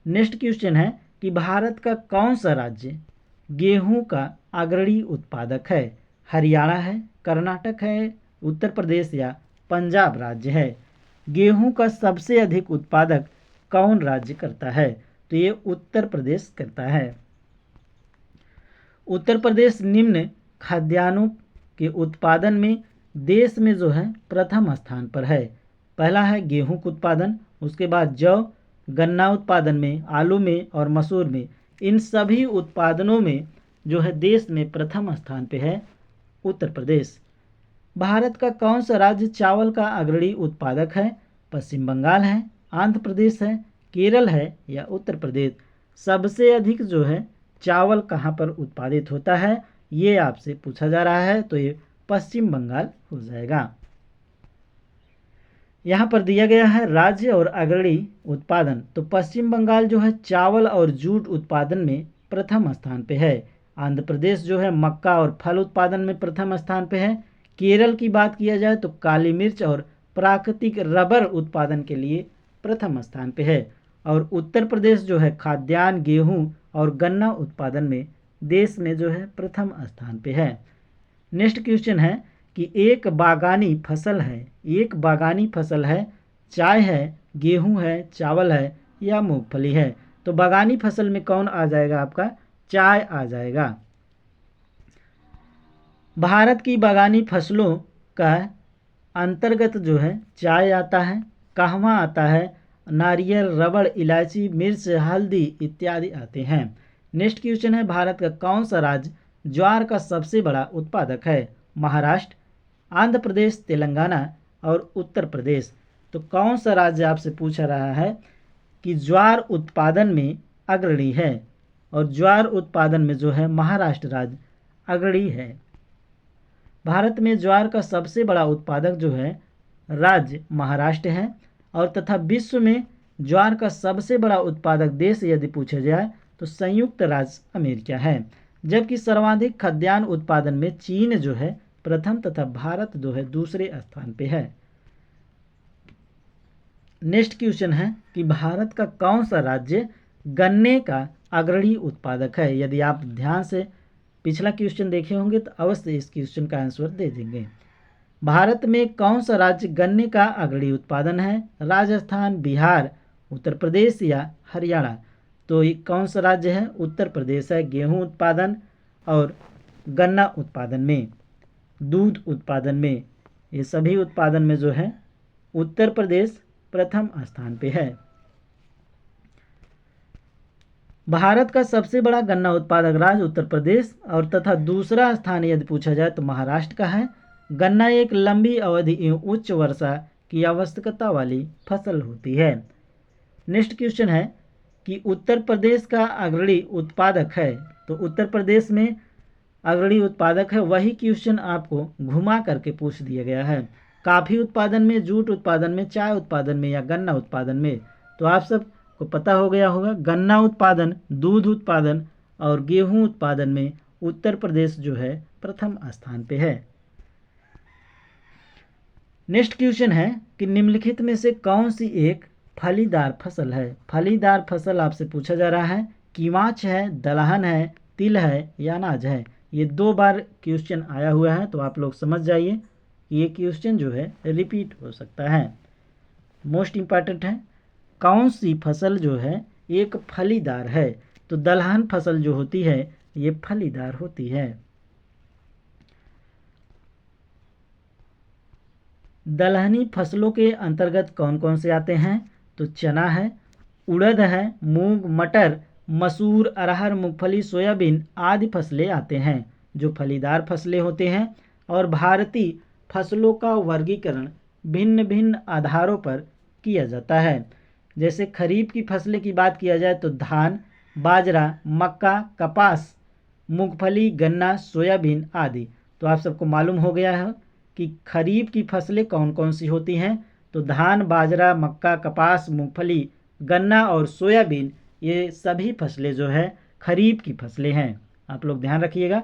नेक्स्ट क्वेश्चन है कि भारत का कौन सा राज्य गेहूं का अग्रणी उत्पादक है? हरियाणा है, कर्नाटक है, उत्तर प्रदेश या पंजाब राज्य है? गेहूं का सबसे अधिक उत्पादक कौन राज्य करता है? तो ये उत्तर प्रदेश करता है। उत्तर प्रदेश निम्न खाद्यान्नों के उत्पादन में देश में जो है प्रथम स्थान पर है। पहला है गेहूं का उत्पादन, उसके बाद जौ, गन्ना उत्पादन में, आलू में और मसूर में। इन सभी उत्पादनों में जो है देश में प्रथम स्थान पे है उत्तर प्रदेश। भारत का कौन सा राज्य चावल का अग्रणी उत्पादक है? पश्चिम बंगाल है, आंध्र प्रदेश है, केरल है या उत्तर प्रदेश? सबसे अधिक जो है चावल कहाँ पर उत्पादित होता है ये आपसे पूछा जा रहा है, तो ये पश्चिम बंगाल हो जाएगा। यहाँ पर दिया गया है राज्य और अग्रणी उत्पादन। तो पश्चिम बंगाल जो है चावल और जूट उत्पादन में प्रथम स्थान पे है। आंध्र प्रदेश जो है मक्का और फल उत्पादन में प्रथम स्थान पे है। केरल की बात किया जाए तो काली मिर्च और प्राकृतिक रबर उत्पादन के लिए प्रथम स्थान पे है। और उत्तर प्रदेश जो है खाद्यान्न, गेहूं और गन्ना उत्पादन में देश में जो है प्रथम स्थान पे है। नेक्स्ट क्वेश्चन है कि एक बागानी फसल है, चाय है, गेहूं है, चावल है या मूंगफली है? तो बागानी फसल में कौन आ जाएगा आपका? चाय आ जाएगा। भारत की बागानी फसलों का अंतर्गत जो है चाय आता है। कहवा आता है? नारियल, रबड़, इलायची, मिर्च, हल्दी इत्यादि आते हैं। नेक्स्ट क्वेश्चन है, भारत का कौन सा राज्य ज्वार का सबसे बड़ा उत्पादक है? महाराष्ट्र, आंध्र प्रदेश, तेलंगाना और उत्तर प्रदेश। तो कौन सा राज्य आपसे पूछा रहा है कि ज्वार उत्पादन में अग्रणी है? और ज्वार उत्पादन में जो है महाराष्ट्र राज्य अग्रणी है। भारत में ज्वार का सबसे बड़ा उत्पादक जो है राज्य महाराष्ट्र है, और तथा विश्व में ज्वार का सबसे बड़ा उत्पादक देश यदि पूछा जाए तो संयुक्त राज्य अमेरिका है। जबकि सर्वाधिक खाद्यान्न उत्पादन में चीन जो है प्रथम तथा भारत जो है दूसरे स्थान पे है। नेक्स्ट क्वेश्चन है कि भारत का कौन सा राज्य गन्ने का अग्रणी उत्पादक है? यदि आप ध्यान से पिछला क्वेश्चन देखे होंगे तो अवश्य इस क्वेश्चन का आंसर दे देंगे। भारत में कौन सा राज्य गन्ने का अग्रणी उत्पादन है? राजस्थान, बिहार, उत्तर प्रदेश या हरियाणा। तो ये कौन सा राज्य है? उत्तर प्रदेश है। गेहूं उत्पादन और गन्ना उत्पादन में, दूध उत्पादन में, ये सभी उत्पादन में जो है उत्तर प्रदेश प्रथम स्थान पे है। भारत का सबसे बड़ा गन्ना उत्पादक राज्य उत्तर प्रदेश और तथा दूसरा स्थान यदि पूछा जाए तो महाराष्ट्र का है। गन्ना एक लंबी अवधि एवं उच्च वर्षा की आवश्यकता वाली फसल होती है। नेक्स्ट क्वेश्चन है कि उत्तर प्रदेश का अग्रणी उत्पादक है। तो उत्तर प्रदेश में अग्रणी उत्पादक है, वही क्वेश्चन आपको घुमा करके पूछ दिया गया है। कॉफी उत्पादन में, जूट उत्पादन में, चाय उत्पादन में या गन्ना उत्पादन में। तो आप सबको पता हो गया होगा, गन्ना उत्पादन, दूध उत्पादन और गेहूं उत्पादन में उत्तर प्रदेश जो है प्रथम स्थान पे है। नेक्स्ट क्वेश्चन है कि निम्नलिखित में से कौन सी एक फलीदार फसल है? फलीदार फसल आपसे पूछा जा रहा है। कीवाच है, दलहन है, तिल है या अनाज है। ये 2 बार क्वेश्चन आया हुआ है, तो आप लोग समझ जाइए ये क्वेश्चन जो है रिपीट हो सकता है। मोस्ट इम्पॉर्टेंट है, कौन सी फसल जो है एक फलीदार है? तो दलहन फसल जो होती है ये फलीदार होती है। दलहनी फसलों के अंतर्गत कौन कौन से आते हैं? तो चना है, उड़द है, मूंग, मटर, मसूर, अरहर, मूंगफली, सोयाबीन आदि फसलें आते हैं जो फलीदार फसलें होते हैं। और भारतीय फसलों का वर्गीकरण भिन्न भिन्न आधारों पर किया जाता है। जैसे खरीफ की फसलें की बात किया जाए तो धान, बाजरा, मक्का, कपास, मूंगफली, गन्ना, सोयाबीन आदि। तो आप सबको मालूम हो गया है कि खरीफ की फसलें कौन कौन सी होती हैं। तो धान, बाजरा, मक्का, कपास, मूंगफली, गन्ना और सोयाबीन, ये सभी फसलें जो है खरीफ की फसलें हैं, आप लोग ध्यान रखिएगा।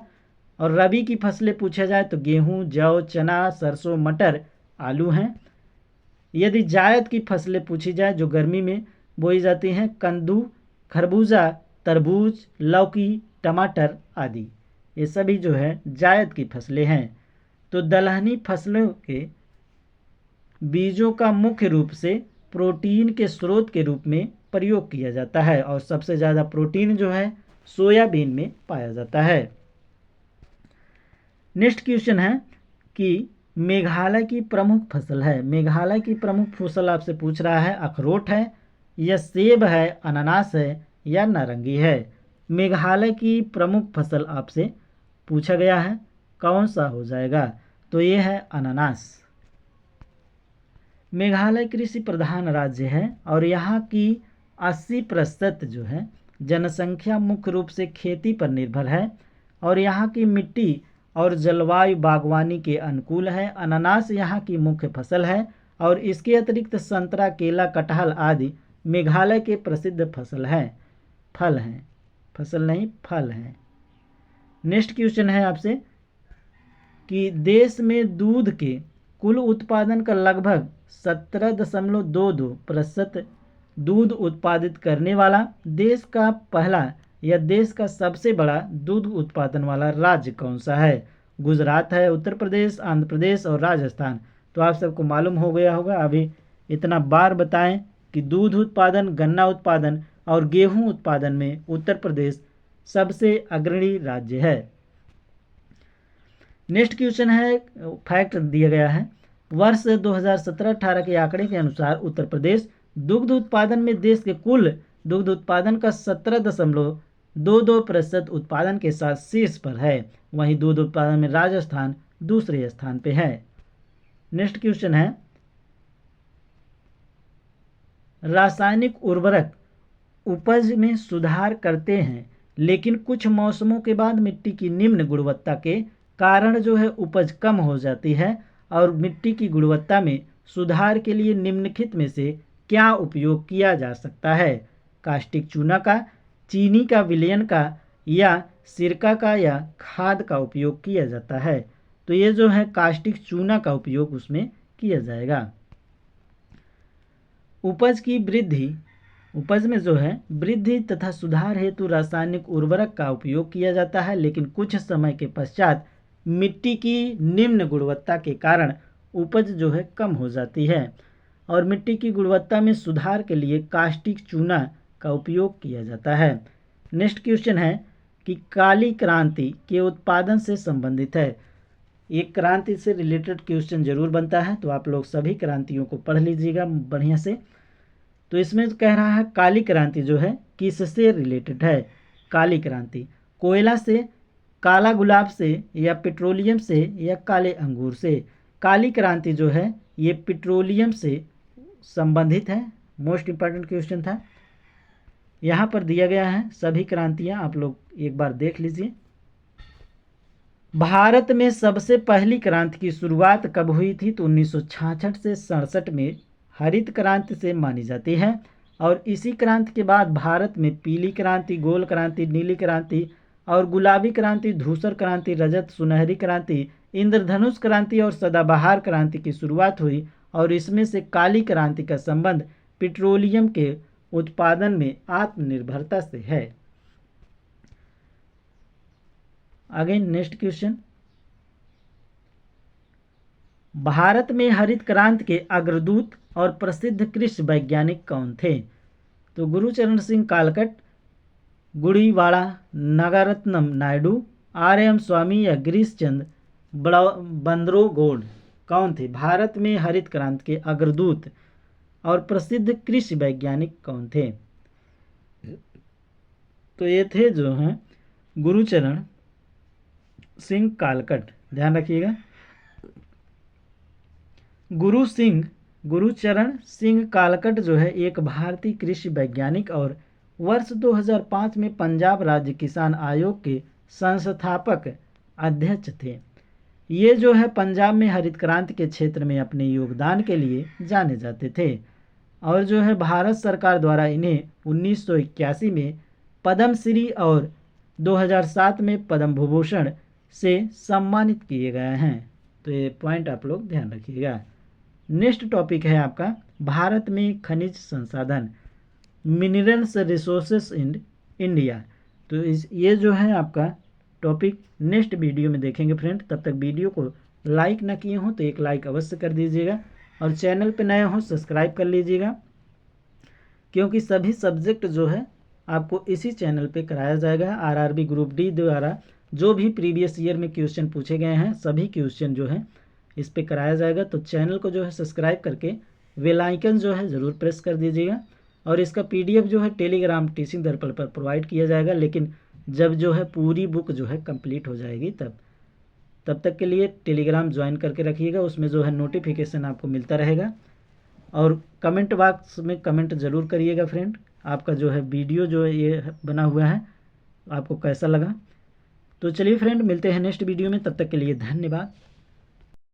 और रबी की फसलें पूछा जाए तो गेहूं, जौ, चना, सरसों, मटर, आलू हैं। यदि जायद की फसलें पूछी जाए जो गर्मी में बोई जाती हैं, कद्दू, खरबूजा, तरबूज, लौकी, टमाटर आदि, ये सभी जो है जायद की फसलें हैं। तो दलहनी फसलों के बीजों का मुख्य रूप से प्रोटीन के स्रोत के रूप में प्रयोग किया जाता है, और सबसे ज़्यादा प्रोटीन जो है सोयाबीन में पाया जाता है। नेक्स्ट क्वेश्चन है कि मेघालय की प्रमुख फसल है। मेघालय की प्रमुख फसल आपसे पूछ रहा है, अखरोट है या सेब है, अनानास है या नारंगी है। मेघालय की प्रमुख फसल आपसे पूछा गया है, कौन सा हो जाएगा? तो ये है अनानास। मेघालय कृषि प्रधान राज्य है और यहाँ की 80% जो है जनसंख्या मुख्य रूप से खेती पर निर्भर है, और यहाँ की मिट्टी और जलवायु बागवानी के अनुकूल है। अनानास यहाँ की मुख्य फसल है, और इसके अतिरिक्त संतरा, केला, कटहल आदि मेघालय के प्रसिद्ध फल हैं। फसल नहीं, फल हैं। नेक्स्ट क्वेश्चन है आपसे कि देश में दूध के कुल उत्पादन का लगभग 17.22% दूध उत्पादित करने वाला देश का पहला या देश का सबसे बड़ा दूध उत्पादन वाला राज्य कौन सा है? गुजरात है, उत्तर प्रदेश, आंध्र प्रदेश और राजस्थान। तो आप सबको मालूम हो गया होगा, अभी इतना बार बताएं कि दूध उत्पादन, गन्ना उत्पादन और गेहूं उत्पादन में उत्तर प्रदेश सबसे अग्रणी राज्य है। नेक्स्ट क्वेश्चन है, फैक्ट दिया गया है, वर्ष 2017-18 के आंकड़े के अनुसार उत्तर प्रदेश दुग्ध उत्पादन में देश के कुल दुग्ध उत्पादन का 17.22% उत्पादन के साथ शीर्ष पर है। वहीं दूध उत्पादन में राजस्थान दूसरे स्थान पे है। नेक्स्ट क्वेश्चन है, रासायनिक उर्वरक उपज में सुधार करते हैं, लेकिन कुछ मौसमों के बाद मिट्टी की निम्न गुणवत्ता के कारण जो है उपज कम हो जाती है, और मिट्टी की गुणवत्ता में सुधार के लिए निम्नलिखित में से क्या उपयोग किया जा सकता है? कास्टिक चूना का, चीनी का विलयन का, या सिरका का या खाद का उपयोग किया जाता है? तो ये जो है कास्टिक चूना का उपयोग उसमें किया जाएगा। उपज की वृद्धि, उपज में जो है वृद्धि तथा सुधार हेतु रासायनिक उर्वरक का उपयोग किया जाता है, लेकिन कुछ समय के पश्चात मिट्टी की निम्न गुणवत्ता के कारण उपज जो है कम हो जाती है, और मिट्टी की गुणवत्ता में सुधार के लिए कास्टिक चूना का उपयोग किया जाता है। नेक्स्ट क्वेश्चन है कि काली क्रांति के उत्पादन से संबंधित है। एक क्रांति से रिलेटेड क्वेश्चन जरूर बनता है, तो आप लोग सभी क्रांतियों को पढ़ लीजिएगा बढ़िया से। तो इसमें कह रहा है काली क्रांति जो है किससे रिलेटेड है? काली क्रांति कोयला से, काला गुलाब से, या पेट्रोलियम से, या काले अंगूर से? काली क्रांति जो है ये पेट्रोलियम से संबंधित है। मोस्ट इम्पॉर्टेंट क्वेश्चन था, यहाँ पर दिया गया है सभी क्रांतियाँ, आप लोग एक बार देख लीजिए। भारत में सबसे पहली क्रांति की शुरुआत कब हुई थी? तो 1966 से 67 में हरित क्रांति से मानी जाती है, और इसी क्रांति के बाद भारत में पीली क्रांति, गोल क्रांति, नीली क्रांति और गुलाबी क्रांति, धूसर क्रांति, रजत, सुनहरी क्रांति, इंद्रधनुष क्रांति और सदाबहार क्रांति की शुरुआत हुई, और इसमें से काली क्रांति का संबंध पेट्रोलियम के उत्पादन में आत्मनिर्भरता से है। अगेन नेक्स्ट क्वेश्चन, भारत में हरित क्रांति के अग्रदूत और प्रसिद्ध कृषि वैज्ञानिक कौन थे? तो गुरुचरण सिंह कालकट, गुड़ीवाड़ा नागारत्नम नायडू, आर.एम. स्वामी, या गिरीश चंद्र बंद्रोगोड कौन थे? भारत में हरित क्रांति के अग्रदूत और प्रसिद्ध कृषि वैज्ञानिक कौन थे? तो ये थे जो हैं गुरुचरण सिंह कालकट, ध्यान रखिएगा। गुरुचरण सिंह कालकट जो है एक भारतीय कृषि वैज्ञानिक और वर्ष 2005 में पंजाब राज्य किसान आयोग के संस्थापक अध्यक्ष थे। ये जो है पंजाब में हरित क्रांति के क्षेत्र में अपने योगदान के लिए जाने जाते थे, और जो है भारत सरकार द्वारा इन्हें 1981 में पद्मश्री और 2007 में पद्म विभूषण से सम्मानित किए गए हैं। तो ये पॉइंट आप लोग ध्यान रखिएगा। नेक्स्ट टॉपिक है आपका भारत में खनिज संसाधन, मिनरल्स रिसोर्सेस इन इंडिया। तो ये जो है आपका टॉपिक नेक्स्ट वीडियो में देखेंगे फ्रेंड। तब तक वीडियो को लाइक ना किए हो तो एक लाइक अवश्य कर दीजिएगा, और चैनल पे नए हो सब्सक्राइब कर लीजिएगा, क्योंकि सभी सब्जेक्ट जो है आपको इसी चैनल पे कराया जाएगा। आरआरबी ग्रुप डी द्वारा जो भी प्रीवियस ईयर में क्वेश्चन पूछे गए हैं सभी क्वेश्चन जो है इस पे कराया जाएगा। तो चैनल को जो है सब्सक्राइब करके बेल आइकन जो है ज़रूर प्रेस कर दीजिएगा, और इसका PDF जो है टेलीग्राम टीचिंग दर्पण पर प्रोवाइड किया जाएगा, लेकिन जब जो है पूरी बुक जो है कंप्लीट हो जाएगी तब तक के लिए टेलीग्राम ज्वाइन करके रखिएगा। उसमें जो है नोटिफिकेशन आपको मिलता रहेगा, और कमेंट बॉक्स में कमेंट ज़रूर करिएगा फ्रेंड, आपका जो है वीडियो जो है ये बना हुआ है आपको कैसा लगा। तो चलिए फ्रेंड मिलते हैं नेक्स्ट वीडियो में, तब तक के लिए धन्यवाद।